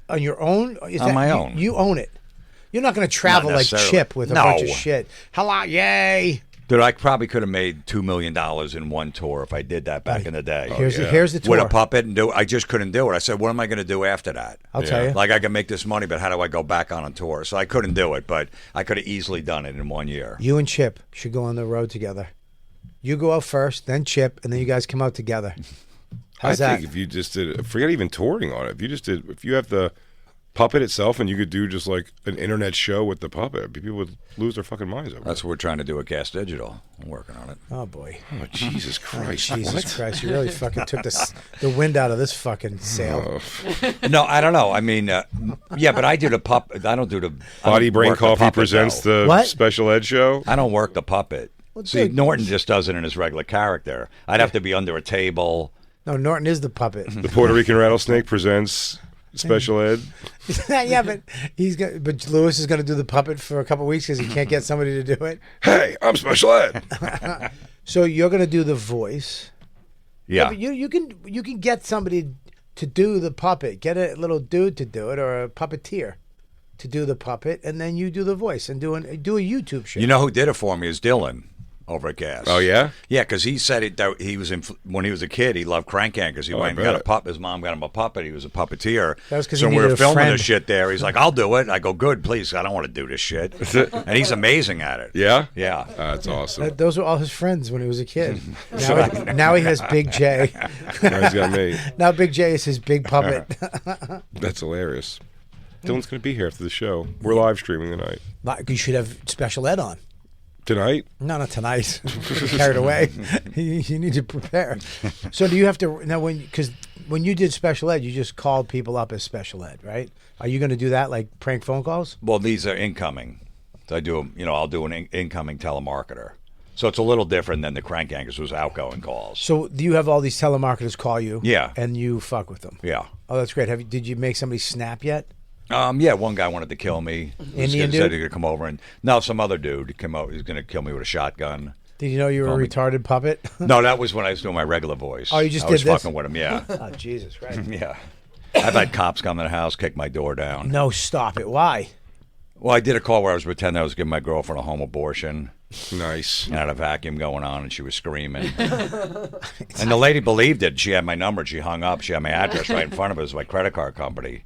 on your own? On my own. You own it. You're not going to travel like necessarily. Chip with a No. bunch of shit. Hello, yay! Dude, I probably could have made $2 million in one tour if I did that back in the day. Here's the tour. With a puppet and I just couldn't do it. I said, what am I going to do after that? I'll tell you. Like, I can make this money, but how do I go back on a tour? So I couldn't do it, but I could have easily done it in 1 year. You and Chip should go on the road together. You go out first, then Chip, and then you guys come out together. How's I that? think if you just did, forget even touring on it. If you have the puppet itself and you could do just like an internet show with the puppet, people would lose their fucking minds over That's what we're trying to do at Gas Digital. I'm working on it. Oh, boy. it. Oh, Jesus Christ. Jesus Christ, you really fucking took the wind out of this fucking sail. No, I don't know. I mean, yeah, but I do the puppet. I don't do the... I Body don't Brain work the Coffee puppet, presents though. the What? special ed show. I don't work the puppet. See, dude. Norton just does it in his regular character. I'd have to be under a table. No, Norton is the puppet. The Puerto Rican Rattlesnake presents special ed. Yeah, but but Lewis is going to do the puppet for a couple of weeks because he can't get somebody to do it. Hey, I'm special ed. So you're going to do the voice. Yeah. But you can get somebody to do the puppet. Get a little dude to do it or a puppeteer to do the puppet, and then you do the voice and do a YouTube show. You know who did it for me is Dylan over at Gas. Oh, yeah? Yeah, because he said it. That he was when he was a kid, he loved crank anchors. He went and got a puppet. His mom got him a puppet. He was a puppeteer. That was 'cause so he we needed were a filming friend. this shit there. He's like, "I'll do it." I go, "Good, please. I don't want to do this shit." And he's amazing at it. Yeah? Yeah. That's awesome. Those were all his friends when he was a kid. Now he has Big J. Now he's got me. Now Big J is his big puppet. That's hilarious. Dylan's going to be here after the show. We're live streaming tonight. You should have special ed on. Tonight? No, not tonight. Carried away. You need to prepare. So do you have to now because when you did special ed, you just called people up as special ed, right? Are you going to do that like prank phone calls? Well, these are incoming. So I do. I'll do an incoming telemarketer. So it's a little different than the crank anchors was outgoing calls. So do you have all these telemarketers call you? Yeah. And you fuck with them? Yeah. Oh, that's great. Did you make somebody snap yet? Yeah, one guy wanted to kill me. Indian Said dude? he could come over and some other dude came out. He's going to kill me with a shotgun. Did you know you were a retarded puppet? No, that was when I was doing my regular voice. Oh, you just I was did this? fucking with him. Yeah, Oh, Jesus, right. yeah. I've had cops come to the house, kick my door down. No, stop it. Why? Well, I did a call where I was pretending I was giving my girlfriend a home abortion. Nice. And I had a vacuum going on, and she was screaming. And the lady believed it. She had my number. She hung up. She had my address right in front of her. It was my credit card company.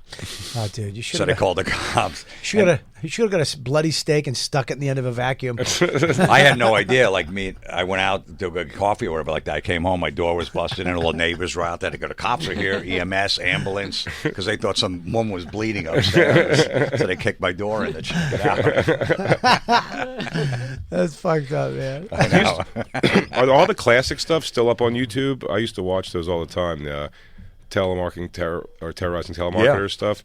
Oh, dude, you should So they have called the cops. you should have got a bloody steak and stuck it in the end of a vacuum. I had no idea. Like I went out to get coffee or whatever like that. I came home, my door was busted in. All the neighbors were out there. They go, the cops are here, EMS, ambulance, because they thought some woman was bleeding upstairs. So they kicked my door in to check it out. That's fucked up, man. I know. Are all the classic stuff still up on YouTube? I used to watch those all the time. The telemarketing terrorizing telemarketers stuff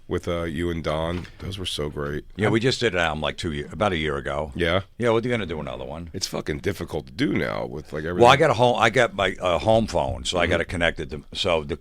with you and Don. Those were so great. Yeah, we just did it like about a year ago. Yeah. Yeah, we're gonna do another one. It's fucking difficult to do now with like everything. Well, I got my home phone, so I got it connected to, so the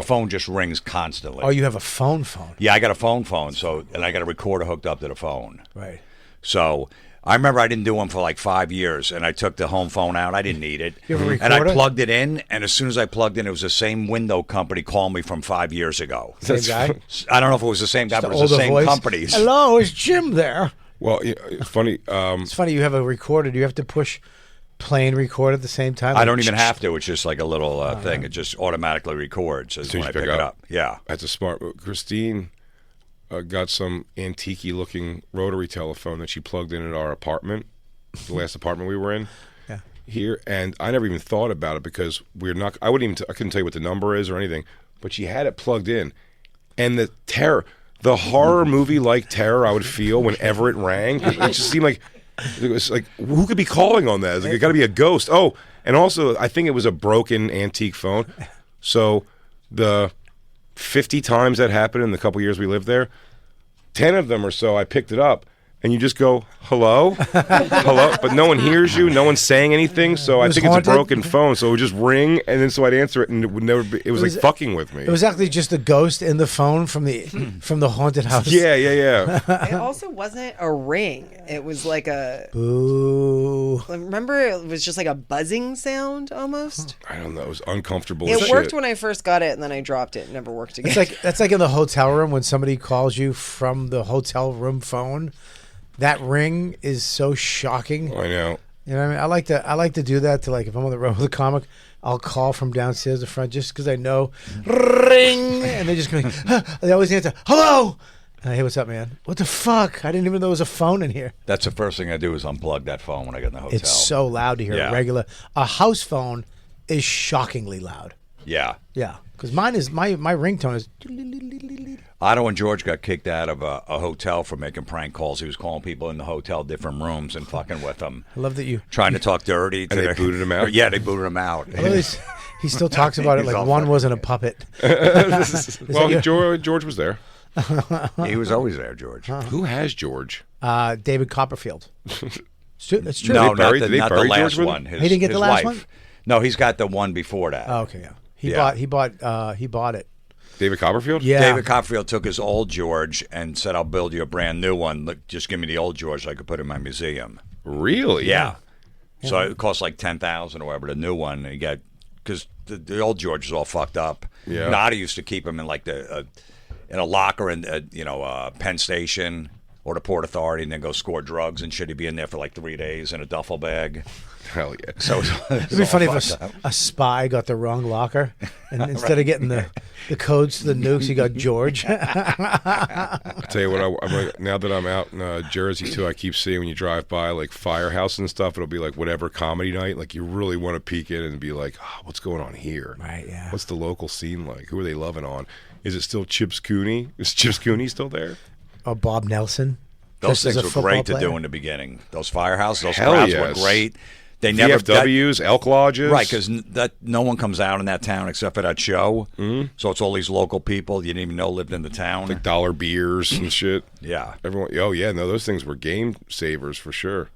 phone just rings constantly. Oh, you have a phone? Yeah, I got a phone, so and I got a recorder hooked up to the phone. Right. So I remember I didn't do one for like 5 years, and I took the home phone out. I didn't need it. You have a and I recorder? plugged it in, and as soon as I plugged in, it was the same window company called me from 5 years ago. Same guy? I don't know if it was the same guy, but it was the older same voice. companies. Hello, is Jim there? Well, it's funny. It's funny you have a recorder. Do you have to push play and record at the same time? I don't even have to. It's just like a little thing. It just automatically records As soon when I as you pick it up. Yeah. That's a smart move. Christine got some antique-y looking rotary telephone that she plugged in at our apartment, the last apartment we were in. Yeah. Here, and I never even thought about it because we're not. I couldn't tell you what the number is or anything. But she had it plugged in, and the horror movie like terror I would feel whenever it rang. It just seemed like it was like, who could be calling on that? It's like, it got to be a ghost. Oh, and also I think it was a broken antique phone. So the 50 times that happened in the couple years we lived there, 10 of them or so I picked it up. And you just go, hello? Hello? But no one hears you. No one's saying anything. So I was think haunted? it's a broken phone. So it would just ring. And then so I'd answer it and it would never be. It was like fucking with me. It was actually just a ghost in the phone from the haunted house. Yeah. It also wasn't a ring. It was like a. Ooh. Remember, it was just like a buzzing sound almost. I don't know. It was uncomfortable as It shit. worked when I first got it, and then I dropped it. It never worked again. That's like in the hotel room when somebody calls you from the hotel room phone. That ring is so shocking. I know. You know what I mean? I like to do that to, like, if I'm on the road with a comic, I'll call from downstairs the front just because I know ring, and they just go. They always answer hello. And hey, what's up, man? What the fuck? I didn't even know there was a phone in here. That's the first thing I do is unplug that phone when I get in the hotel. It's so loud to hear a house phone is shockingly loud. Yeah. Yeah, because mine is my ringtone is. Otto and George got kicked out of a hotel for making prank calls. He was calling people in the hotel different rooms and fucking with them. I love that you trying to talk dirty. And they booted him out? Yeah, they booted him out. He still talks about it He's like all one fucking- wasn't a puppet. Well, George was there. He was always there, George. Who has George? David Copperfield. It's true. No, Did they not the bury last George with him? one. His, He didn't get the his last wife. one? No, he's got the one before that. Oh, okay, yeah. He bought it. David Copperfield? Yeah. David Copperfield took his old George and said, "I'll build you a brand new one. Look, just give me the old George so I could put it in my museum." Really? Yeah. So it cost like $10,000 or whatever. The new one, he got because the old George is all fucked up. Yeah. Nada used to keep him in like in a locker in Penn Station or the Port Authority, and then go score drugs and shit. He'd be in there for like 3 days in a duffel bag. Hell yeah. So It'd be funny if a spy got the wrong locker, and instead of getting the codes to the nukes, he got George. I'll tell you what, I'm like, now that I'm out in Jersey too, I keep seeing when you drive by like Firehouse and stuff, it'll be like whatever comedy night. Like you really want to peek in and be like, oh, what's going on here? Right, yeah. What's the local scene like? Who are they loving on? Is it still Chips Cooney? Is Chips Cooney still there? Or Bob Nelson. Those Just as things a were football great to player. do in the beginning. Those Firehouses, those Hell crowds yes. were great. They never VFWs, elk lodges. Right, because no one comes out in that town except for that show. Mm-hmm. So it's all these local people you didn't even know lived in the town. like dollar beers and shit. Yeah. Everyone. Oh yeah, no, those things were game savers for sure,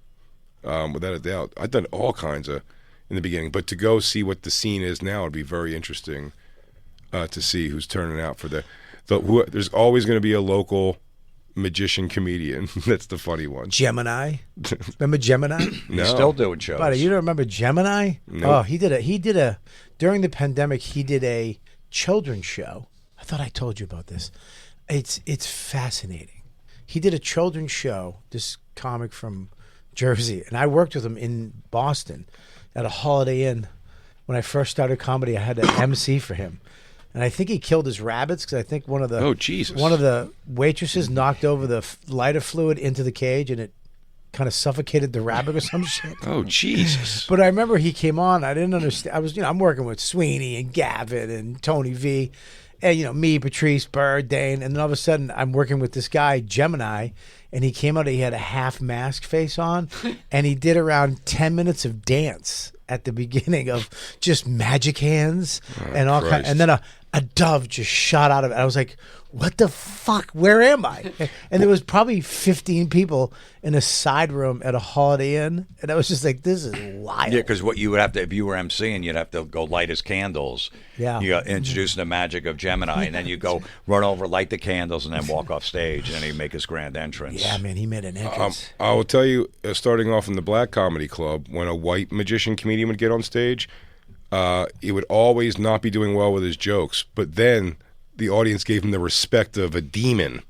without a doubt. I've done all kinds of in the beginning, but to go see what the scene is now would be very interesting to see who's turning out for there's always going to be a local magician comedian. That's the funny one. Gemini. Remember Gemini? No. He's still doing shows. Buddy, you don't remember Gemini? Nope. Oh, he did a during the pandemic. He did a children's show. I thought I told you about this. It's fascinating. He did a children's show. This comic from Jersey, and I worked with him in Boston at a Holiday Inn. When I first started comedy, I had to MC for him. And I think he killed his rabbits because I think one of the waitresses knocked over the lighter fluid into the cage and it kind of suffocated the rabbit or some shit. Oh, Jesus. But I remember he came on. I didn't understand. I'm working with Sweeney and Gavin and Tony V, and me, Patrice, Bird, Dane, and then all of a sudden I'm working with this guy Gemini, and he came out. He had a half mask face on, and he did around 10 minutes of dance at the beginning of just magic hands and all kind. And then a dove just shot out of it. I was like, what the fuck? Where am I? And there was probably 15 people in a side room at a Holiday Inn. And I was just like, this is wild. Yeah, because what you would have to, if you were emceeing, you'd have to go light his candles. Yeah. You introduce the magic of Gemini, and then you go run over, light the candles, and then walk off stage, and then he'd make his grand entrance. Yeah, man, he made an entrance. I will tell you, starting off in the Black Comedy Club, when a white magician comedian would get on stage, he would always not be doing well with his jokes. But then the audience gave him the respect of a demon,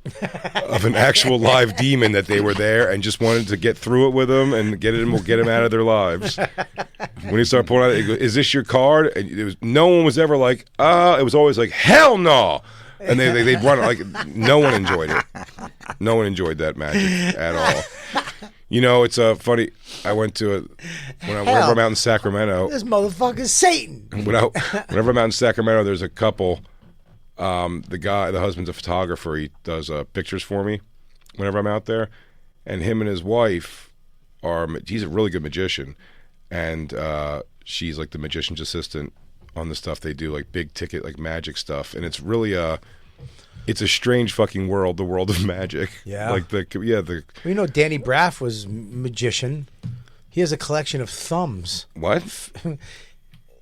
of an actual live demon, that they were there and just wanted to get through it with him and get him out of their lives. When he started pulling out, he goes, "Is this your card?" And no one was ever like, it was always like, "Hell no!" And they'd run like no one enjoyed it. No one enjoyed that magic at all. It's funny. I went to whenever I'm out in Sacramento. This motherfucker's Satan. Whenever I'm out in Sacramento, there's a couple. The husband's a photographer. He does pictures for me whenever I'm out there. And him and his wife he's a really good magician. And she's like the magician's assistant on the stuff they do, like big ticket, like magic stuff. And it's really it's a strange fucking world, the world of magic. Yeah. Like Danny Braff was magician. He has a collection of thumbs. What?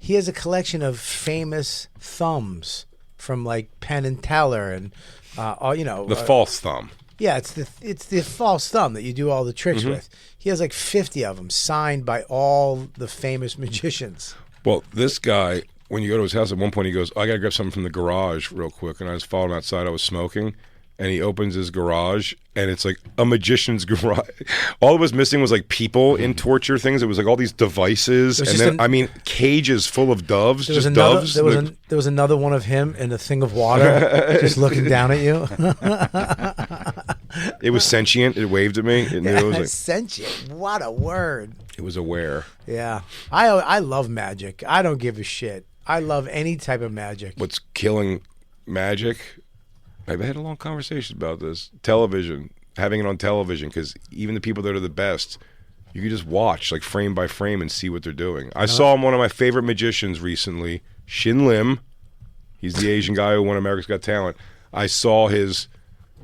He has a collection of famous thumbs from like Penn and Teller and the false thumb. Yeah, it's the false thumb that you do all the tricks with. He has like 50 of them signed by all the famous magicians. Well, this guy, when you go to his house, at one point he goes, "I gotta grab something from the garage real quick," and I just followed him outside. I was smoking. And he opens his garage, and it's like a magician's garage. All it was missing was like people in torture things. It was like all these devices, and then cages full of doves, just doves. There was another one of him in a thing of water, just looking down at you. It was sentient. It waved at me. It knew it was like, sentient. What a word! It was aware. Yeah, I love magic. I don't give a shit. I love any type of magic. What's killing magic? I've had a long conversation about this. Television, having it on television, because even the people that are the best, you can just watch like frame by frame and see what they're doing. I saw one of my favorite magicians recently, Shin Lim. He's the Asian guy who won America's Got Talent. I saw because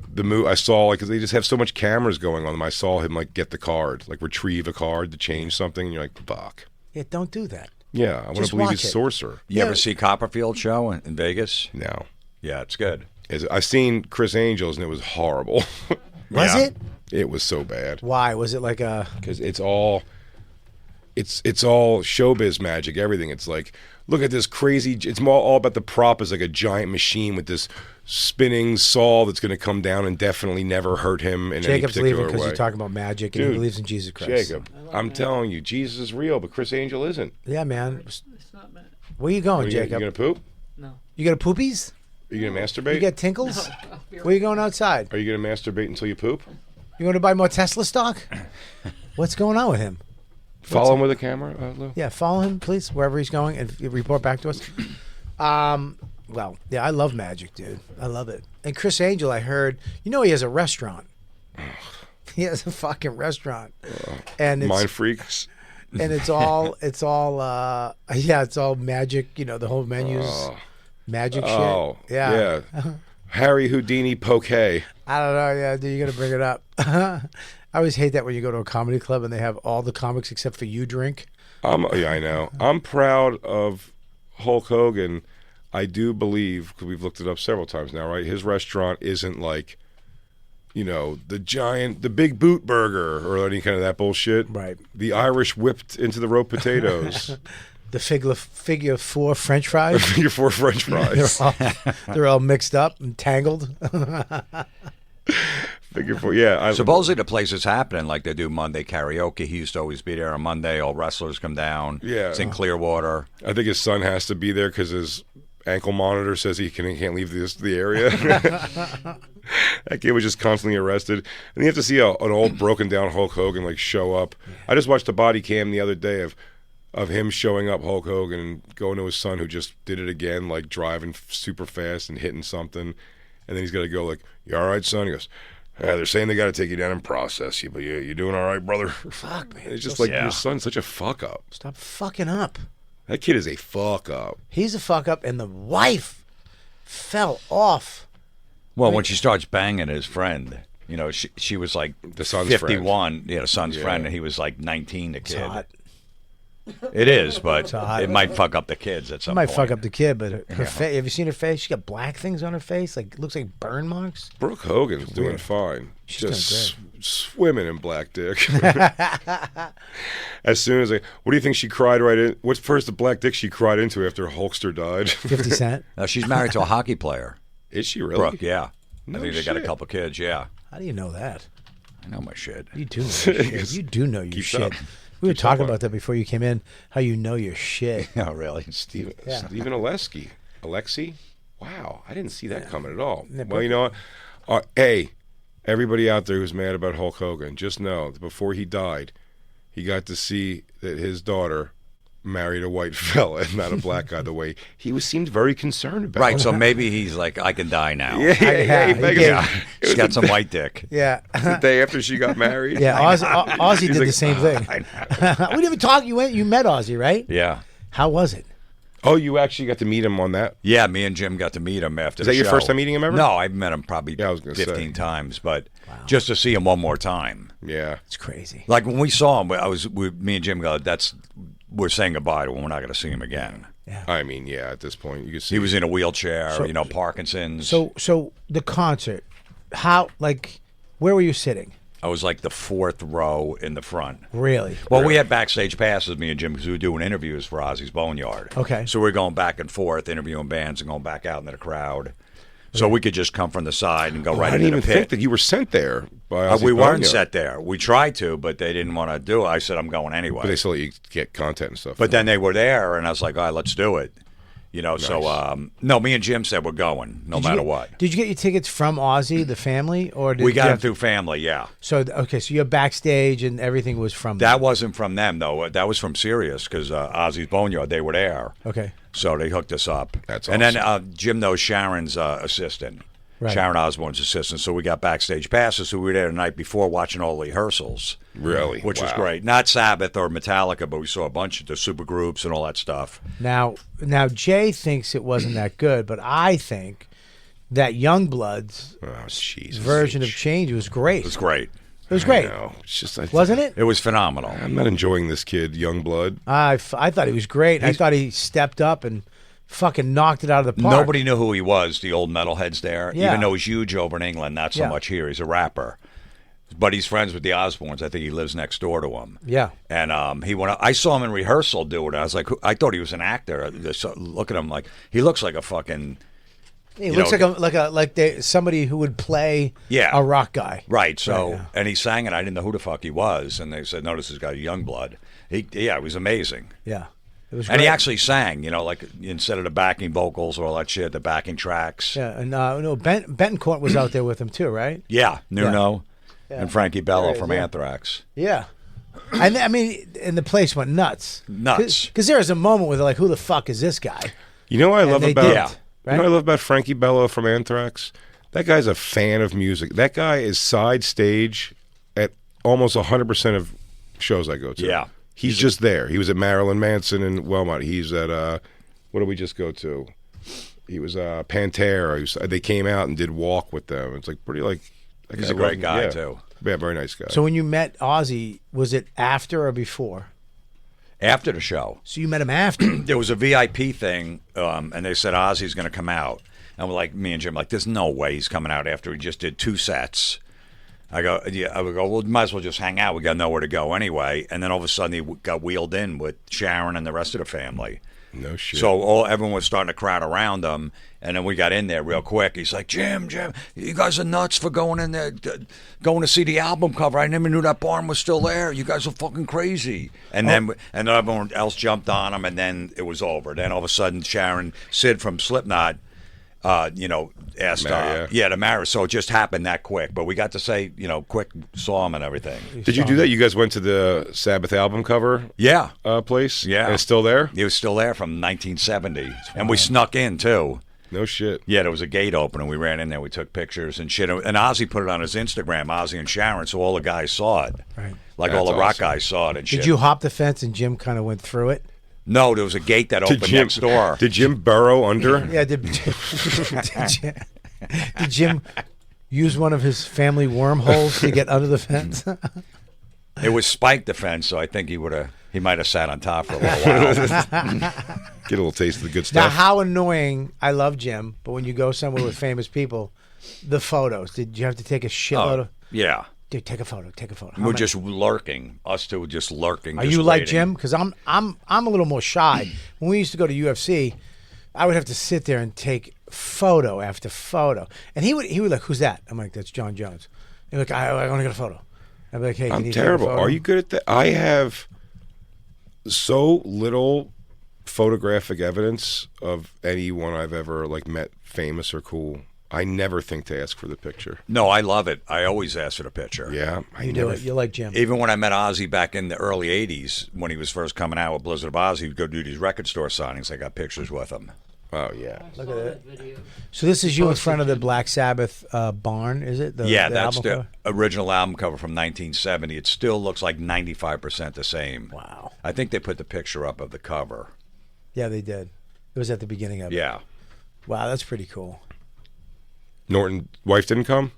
they just have so much cameras going on them. I saw him like get the card, like retrieve a card to change something, and you're like, fuck. Yeah, don't do that. Yeah, I want to believe he's a sorcerer. You ever see Copperfield show in Vegas? No. Yeah, it's good. I've seen Chris Angel's, and it was horrible. Was it? It was so bad. Why? Was it like a... Because it's all showbiz magic, everything. It's like, look at this crazy... It's all about the prop is like a giant machine with this spinning saw that's going to come down and definitely never hurt him in any particular way. Jacob's leaving because you're talking about magic, and he believes in Jesus Christ. Jacob, I'm telling you, Jesus is real, but Chris Angel isn't. Yeah, man. It's not magic. Where you going, Jacob? You going to poop? No. You got poopies? Are you going to masturbate? You got tinkles? Where you going outside? Are you going to masturbate until you poop? You going to buy more Tesla stock? What's going on with him? Follow him with a camera, Lou? Yeah, follow him, please, wherever he's going, and report back to us. Well, yeah, I love magic, dude. I love it. And Chris Angel, I heard, he has a restaurant. He has a fucking restaurant. And it's, Mind freaks. And it's all magic, the whole menu's magic shit. Yeah. Harry Houdini poke. I don't know, yeah, dude, you got to bring it up. I always hate that when you go to a comedy club and they have all the comics except for you drink. Yeah, I know. I'm proud of Hulk Hogan. I do believe, because we've looked it up several times now, right? His restaurant isn't like, the big boot burger or any kind of that bullshit. Right. The Irish whipped into the rope potatoes. The figure four French fries. Figure four French fries. They're all mixed up and tangled. Figure four. Yeah. Supposedly the place is happening, like they do Monday karaoke. He used to always be there on Monday. All wrestlers come down. Yeah. It's in Clearwater. I think his son has to be there because his ankle monitor says he can't leave the area. That kid was just constantly arrested. And you have to see an old broken down Hulk Hogan like show up. I just watched a body cam the other day of him showing up, Hulk Hogan, and going to his son who just did it again, like driving super fast and hitting something. And then he's got to go like, "You all right, son?" He goes, "They're saying they got to take you down and process you, but you doing all right, brother?" Fuck, man. It's just like your son's such a fuck up. Stop fucking up. That kid is a fuck up. He's a fuck up, and the wife fell off. Well, when she starts banging his friend, you know, she was like The son's 51, friend. yeah, the son's Yeah. friend, and he was like 19, the It's kid. hot. It is, but hot. it might fuck up the kids at some It might point. fuck up the kid, but her face. Have you seen her face? She got black things on her face. Like, looks like burn marks. Brooke Hogan's doing fine. She's just swimming in black dick. As soon as what do you think she cried right in? What's first the black dick she cried into after Hulkster died? 50 Cent. Now, she's married to a hockey player. Is she really? Brooke, yeah. No I think they got a shit. couple kids, yeah. How do you know that? I know my shit. You do know your shit. You do know your Keeps shit. up. We were Keeps talking up on about that before you came in, how you know your shit. Oh, really? Stephen Yeah. Alexi? Wow, I didn't see that coming at all. Yeah, Well, you know what? Hey, everybody out there who's mad about Hulk Hogan, just know that before he died, he got to see that his daughter married a white fella and not a black guy. The way he seemed very concerned about. Right, it. so maybe he's like, I can die now. Yeah, Yeah, he he begged gave- him. It She's was got some white dick. Yeah. the day after she got married. Yeah, Ozzy did like, the same thing. We didn't even talk. You met Ozzy, right? Yeah. How was it? Oh, you actually got to meet him on that? Yeah, me and Jim got to meet him after Is the that your show. first time meeting him ever? No, I've met him probably Yeah, I was gonna 15 say. times, but just to see him one more time. Yeah. It's crazy. Like when we saw him, me and Jim go, we're saying goodbye to him. We're not going to see him again. I mean, yeah, at this point, you can see. He was in a wheelchair, Parkinson's. So the concert, where were you sitting? I was like the fourth row in the front. Really? Well, we had backstage passes, me and Jim, because we were doing interviews for Ozzy's Boneyard. Okay. So we were going back and forth, interviewing bands and going back out into the crowd. So we could just come from the side and go right I into didn't the even pit. think that you were sent there by Ozzy We weren't Boneyard. set there. We tried to, but they didn't want to do it. I said, I'm going anyway. But they still let you get content and stuff. But then they were there, and I was like, all right, let's do it. So, no, me and Jim said we're going, no matter what. Did you get your tickets from Ozzy, the family, or did We you got have- them through family, yeah. So so you're backstage and everything was from That them. wasn't from them, though. That was from Sirius, because Ozzy's Boneyard, they were there. Okay. So they hooked us up. That's And then Jim knows Sharon's assistant. Right. Sharon Osbourne's assistant. So we got backstage passes. So we were there the night before watching all the rehearsals. Really? Which was Wow. great. Not Sabbath or Metallica, but we saw a bunch of the super groups and all that stuff. Now Jay thinks it wasn't that good, but I think that Youngblood's Oh, Jesus. version of Change was great. It was great. It was great, No, it's just wasn't it? It was phenomenal. I'm not enjoying this kid, Youngblood. I thought he was great. I thought he stepped up and fucking knocked it out of the park. Nobody knew who he was, the old metalheads there. Yeah. Even though he's huge over in England, not so Yeah. much here. He's a rapper. But he's friends with the Osbournes. I think he lives next door to him. Yeah. And he went. I saw him in rehearsal do it. I was like, I thought he was an actor. Just look at him, like he looks like a fucking He looks somebody who would play a rock guy. right. So Right, yeah. and he sang it. I didn't know who the fuck he was, and they said, "No, this has got young blood." It was amazing. Yeah. It was And he great. actually sang, like instead of the backing vocals or all that shit, the backing tracks. Yeah, and Bentoncourt was out there with him too, right? Yeah, Nuno and Frankie Bello Right, from yeah. Anthrax. Yeah. And I mean, and the place went nuts. Nuts. Because there was a moment where they're like, who the fuck is this guy? You know what I love they about did, Yeah. You know what I love about Frankie Bello from Anthrax? That guy's a fan of music. That guy is side stage at almost 100% of shows I go to. Yeah. He's just there. He was at Marilyn Manson and Wellmont. He's at what did we just go to? He was Pantera. They came out and did Walk with them. It's like pretty like that He's guy a great loves- guy, yeah. too. Yeah, very nice guy. So when you met Ozzy, was it after or before? After the show, So you met him after. there was a VIP thing, and they said Ozzy's going to come out. And we're like, me and Jim, like, there's no way he's coming out after he just did 2 sets. I go, well, might as well just hang out. We got nowhere to go anyway. And then all of a sudden, he got wheeled in with Sharon and the rest of the family. No shit. So everyone was starting to crowd around him, and then we got in there real quick. He's like, Jim, you guys are nuts for going in there, going to see the album cover. I never knew that barn was still there. You guys are fucking crazy. And then everyone else jumped on him, and then it was over. Then all of a sudden, Sid from Slipknot, asked, to marry. So it just happened that quick. But we got to say, quick, saw him and everything. Did you do that? You guys went to the Sabbath album cover place? Yeah. And it's still there? It was still there from 1970. And we snuck in, too. No shit. Yeah, there was a gate open, and we ran in there. We took pictures and shit. And Ozzy put it on his Instagram, Ozzy and Sharon, so all the guys saw it. Right. Like That's all the rock awesome. guys saw it and shit. Did you hop the fence and Jim kind of went through it? No, there was a gate that opened next door. Did Jim burrow under? Yeah. Did Jim use one of his family wormholes to get under the fence? It was spiked the fence, so I think he might have sat on top for a little while. Get a little taste of the good Now, stuff. how annoying! I love Jim, but when you go somewhere with famous people, the photos. Did you have to take a shitload of? Yeah. Dude, take a photo. Take a photo. We're just lurking. Us two were just lurking. Are just you like waiting. Jim? Because I'm a little more shy. When we used to go to UFC, I would have to sit there and take photo after photo, and he would like, "Who's that?" I'm like, "That's John Jones." And like, I want to get a photo. I'd be like, "Hey, can I'm you take a terrible. photo?" Are you good at that? I have so little photographic evidence of anyone I've ever met famous or cool. I never think to ask for the picture. No, I love it. I always ask for the picture. Yeah, I You do it. You're like Jim. Even when I met Ozzy back in the early 80s, when he was first coming out with Blizzard of Ozzy, he'd go do these record store signings. I got pictures with him. Oh yeah. Look at that. So this is you in front of the Black Sabbath barn, is it? That's album the cover? original album cover from 1970. It still looks like 95% the same. Wow. I think they put the picture up of the cover. Yeah, they did. It was at the beginning of it. Yeah. Wow, that's pretty cool. Norton's wife didn't come?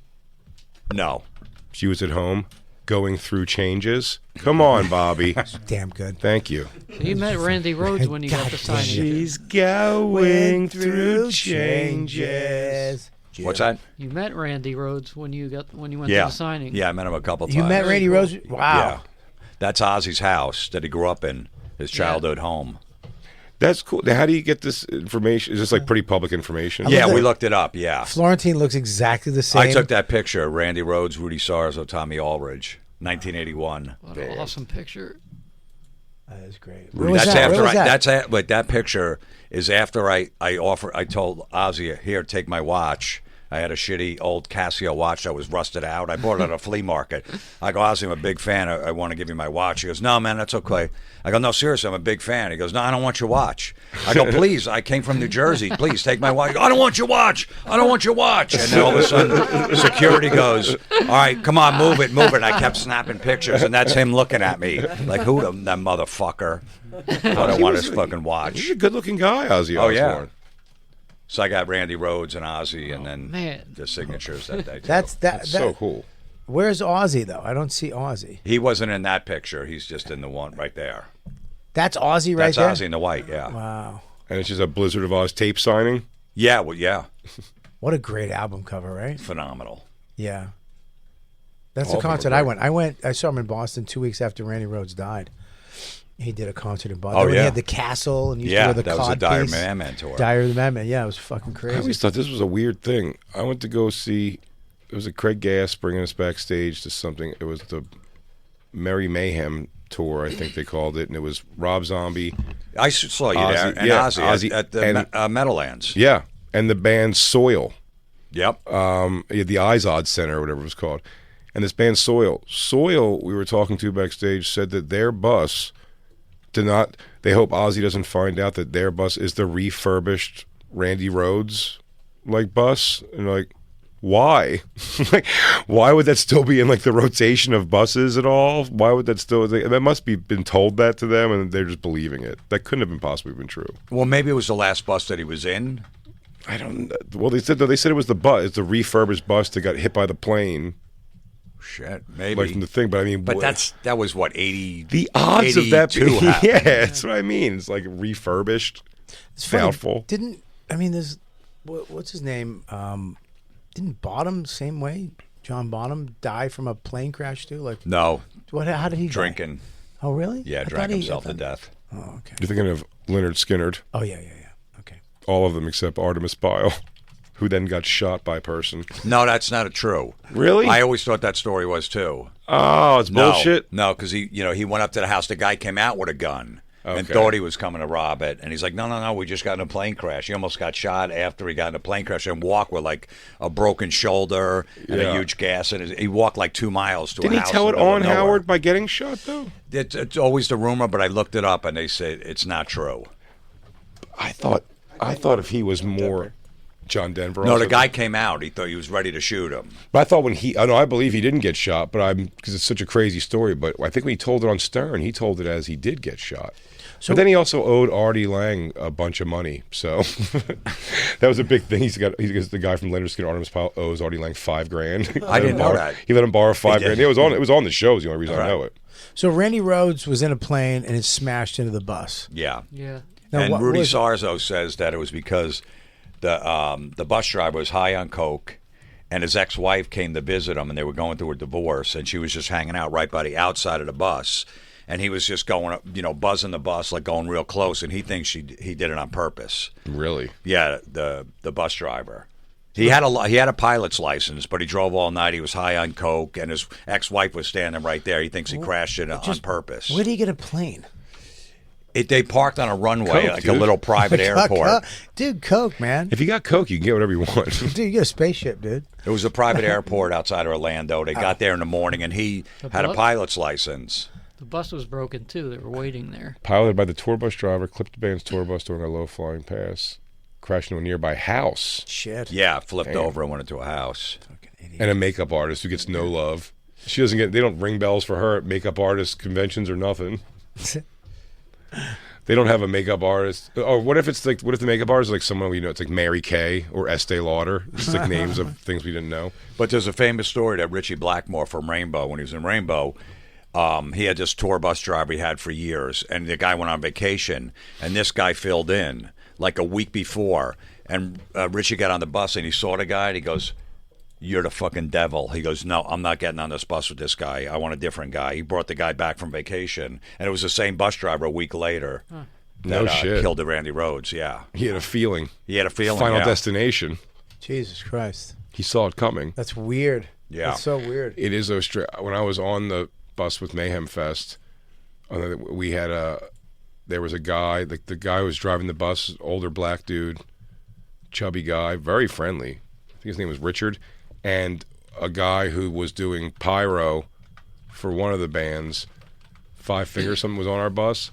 No. She was at home going through changes. Come on, Bobby. Damn good. Thank you. So you met Randy Rhodes when you got the signing. She's going through changes. What's that? You met Randy Rhodes when you went to Yeah. the signing. Yeah, I met him a couple times. You met Randy Rose? Wow. Yeah. That's Ozzy's house that he grew up in, his childhood home. That's cool. Now, how do you get this information? Is this pretty public information? Yeah, we looked it up, yeah. Florentine looks exactly the same. I took that picture, Randy Rhodes, Rudy Sarzo, Tommy Aldridge, 1981. What an awesome picture. That is great. But that picture is after I told Ozzy, here, take my watch. I had a shitty old Casio watch that was rusted out. I bought it at a flea market. I go, Ozzy, I'm a big fan. I want to give you my watch. He goes, no, man, that's okay. I go, no, seriously, I'm a big fan. He goes, no, I don't want your watch. I go, please, I came from New Jersey. Please take my watch. He goes, I don't want your watch. I don't want your watch. And then all of a sudden, security goes, all right, come on, move it. And I kept snapping pictures, and that's him looking at me like, who that motherfucker? I don't want his fucking watch. He's a good-looking guy, Ozzy Osbourne. Oh, yeah. So I got Randy Rhodes and Ozzy, and then man. the signatures that day. That's so cool. Where's Ozzy though? I don't see Ozzy. He wasn't in that picture. He's just in the one right there. That's Ozzy right That's there. Ozzy in the white. Yeah. Wow. And it's just a Blizzard of Oz tape signing? Yeah. Well, yeah. What a great album cover, right? Phenomenal. Yeah. That's All the of them concert are I great. went. I saw him in Boston 2 weeks after Randy Rhodes died. He did a concert in Boston. Oh, When yeah. he had the castle and used to Yeah, wear the that was a cod Dire piece. Madman tour. Dire Madman. Yeah, it was fucking I crazy. always thought this was a weird thing. I went to go see, it was a Craig Gass bringing us backstage to something. It was the Merry Mayhem tour, I think they called it, and it was Rob Zombie. I saw you Ozzy, there, and yeah, Ozzy, Ozzy, at the and- Meadowlands. Yeah, and the band Soil. Yep. The Izod Center or whatever it was called. And this band Soil, we were talking to backstage, said that their bus did not, they hope Ozzy doesn't find out that their bus is the refurbished Randy Rhodes bus. And why? Why would that still be in the rotation of buses at all? Why would that still, that must be been told that to them and they're just believing it. That couldn't have been possibly been true. Well, maybe it was the last bus that he was in. I don't know. Well, they said it was the bus. It's the refurbished bus that got hit by the plane. Shit, maybe. From the thing, but I mean, But that was what, 80? the odds of that 82 being, happened. yeah, that's what I mean. It's refurbished. It's funny. Doubtful. There's what's his name? Didn't Bottom same way? John Bonham die from a plane crash too? No, What? How did he die? drinking. Oh, really? Yeah, I drank thought himself to death. Oh, okay. You're thinking of Leonard Skinnard. Oh yeah. Okay. All of them except Artemis Pyle, who then got shot by a person. No, that's not true. Really? I always thought that story was too. Oh, it's bullshit. No, because he went up to the house. The guy came out with a gun and Okay. thought he was coming to rob it. And he's like, no, we just got in a plane crash. He almost got shot after he got in a plane crash and walked with like a broken shoulder and a huge gas. And he walked like 2 miles to Didn't a he house. tell in it the middle on of nowhere. Howard by getting shot, though? It's always the rumor, but I looked it up and they said it's not true. I thought if he was more John Denver. No, also. the guy came out. He thought he was ready to shoot him. But I thought when I believe he didn't get shot, because it's such a crazy story. But I think when he told it on Stern, he told it as he did get shot. So- but then he also owed Artie Lang a bunch of money, so that was a big thing. He's the guy from Leonard Skinner, Artemis Pyle, owes Artie Lang $5,000. I didn't know that. He let him borrow $5,000. did. It was on the show. Is the only reason I know it. So Randy Rhoads was in a plane and it smashed into the bus. Yeah. Yeah. Now, And what Rudy was it? Sarzo says that it was because the bus driver was high on coke, and his ex-wife came to visit him, and they were going through a divorce, and she was just hanging out right by the outside of the bus, and he was just going, buzzing the bus, like going real close, and he thinks he did it on purpose. Really? Yeah, the bus driver. He had a pilot's license, but he drove all night. He was high on coke, and his ex-wife was standing right there. He thinks he crashed it on purpose. Where did he get a plane? They parked on a runway, Coke, like dude. a little private airport. Dude, Coke, man. If you got coke, you can get whatever you want. Dude, you get a spaceship, dude. It was a private airport outside of Orlando. They got there in the morning, and he had a pilot's license. The bus was broken too. They were waiting there. Piloted by the tour bus driver, clipped the band's tour bus during a low-flying pass, crashed into a nearby house, Shit. Yeah, flipped over and went into a house. Fucking idiot. and a makeup artist who gets no love. She doesn't get. They don't ring bells for her at makeup artist conventions or nothing. They don't have a makeup artist. Or what if it's like? What if the makeup artist is like someone we know? It's like Mary Kay or Estee Lauder. It's like names of things we didn't know. But there's a famous story that Richie Blackmore from Rainbow, when he was in Rainbow, he had this tour bus driver he had for years, and the guy went on vacation, and this guy filled in like a week before, and Richie got on the bus and he saw the guy and he goes, "You're the fucking devil." He goes, "No, I'm not getting on this bus with this guy. I want a different guy." He brought the guy back from vacation, and it was the same bus driver a week later. No that, shit. Killed the Randy Rhoads, yeah. He had a feeling. He had a feeling, Final yeah. Destination. Jesus Christ. He saw it coming. That's weird. Yeah. That's so weird. It is so strange. When I was on the bus with Mayhem Fest, we had there was a guy, the guy who was driving the bus, older black dude, chubby guy, very friendly. I think his name was Richard, and a guy who was doing pyro for one of the bands, Five Finger something, was on our bus,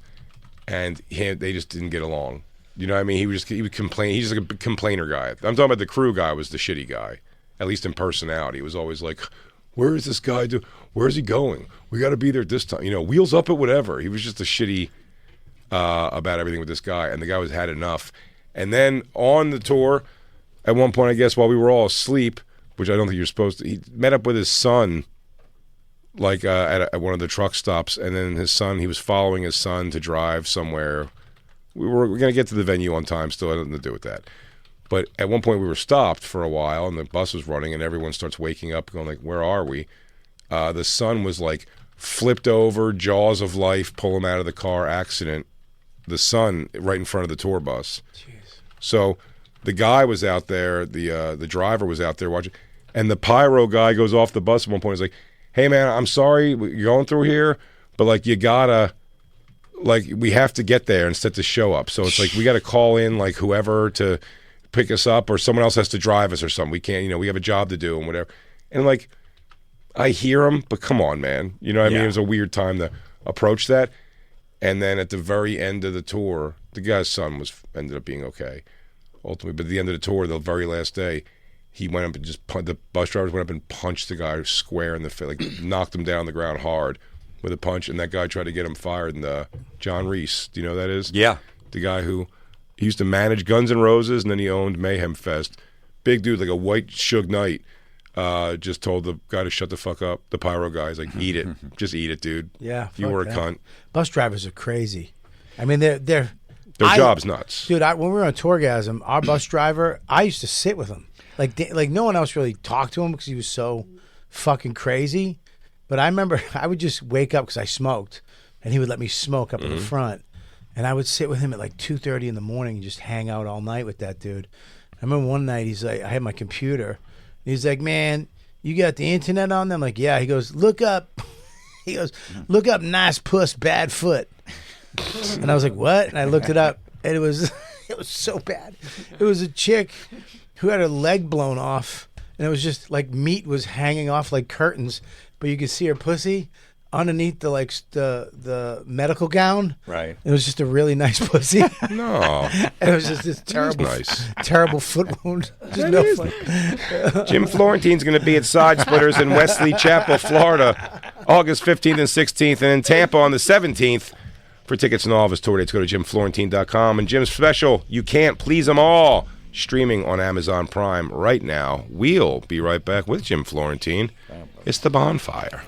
and they just didn't get along. You know what I mean? He would complain. He's like a complainer guy. I'm talking about the crew guy was the shitty guy, at least in personality. He was always like, "Where is this guy? Where's he going? We got to be there at this time. You know, wheels up at whatever." He was just a shitty about everything with this guy, and the guy had enough. And then on the tour, at one point, I guess while we were all asleep, which I don't think you're supposed to, he met up with his son, like at one of the truck stops, and then he was following his son to drive somewhere. We're going to get to the venue on time still, had nothing to do with that. But at one point we were stopped for a while, and the bus was running, and everyone starts waking up going like, where are we? The son was like flipped over, jaws of life, pull him out of the car, accident. The son right in front of the tour bus. Jeez. So the guy was out there, the driver was out there watching, and the pyro guy goes off the bus at one point. He's like, "Hey man, I'm sorry you're going through here, but like you gotta, like we have to get there and set the show up. So it's like we got to call in like whoever to pick us up, or someone else has to drive us or something. We can't, we have a job to do and whatever." And like, I hear him, but come on, man. You know what I mean? It was a weird time to approach that. And then at the very end of the tour, the guy's son ended up being okay, ultimately. But at the end of the tour, the very last day, he went up and the bus drivers went up and punched the guy square in the face, like knocked him down on the ground hard with a punch. And that guy tried to get him fired. And John Reese, do you know who that is? Yeah. The guy who he used to manage Guns N' Roses, and then he owned Mayhem Fest. Big dude, like a white Suge Knight. Just told the guy to shut the fuck up. The pyro guy, he's like, "Eat it, just eat it, dude." Yeah. you fuck were a that. cunt. Bus drivers are crazy. I mean, they're Their job's nuts. Dude, when we were on Tourgasm, our bus driver, I used to sit with him. Like no one else really talked to him because he was so fucking crazy. But I remember I would just wake up because I smoked, and he would let me smoke up in the front. And I would sit with him at like 2:30 in the morning and just hang out all night with that dude. I remember one night he's like, I had my computer. And he's like, man, you got the internet on? I'm like, yeah. He goes, look up. He goes, look up nice puss, bad foot. And I was like, what? And I looked it up, and it was so bad. It was a chick who had her leg blown off, and it was just like meat was hanging off like curtains, but you could see her pussy underneath the medical gown. Right. It was just a really nice pussy. No. And it was just this terrible, terrible foot wound. Just no fun. Jim Florentine's going to be at Side Splitters in Wesley Chapel, Florida, August 15th and 16th, and in Tampa on the 17th. For tickets and all of his tour dates, go to jimflorentine.com. And Jim's special, You Can't Please Them All, streaming on Amazon Prime right now. We'll be right back with Jim Florentine. It's the Bonfire.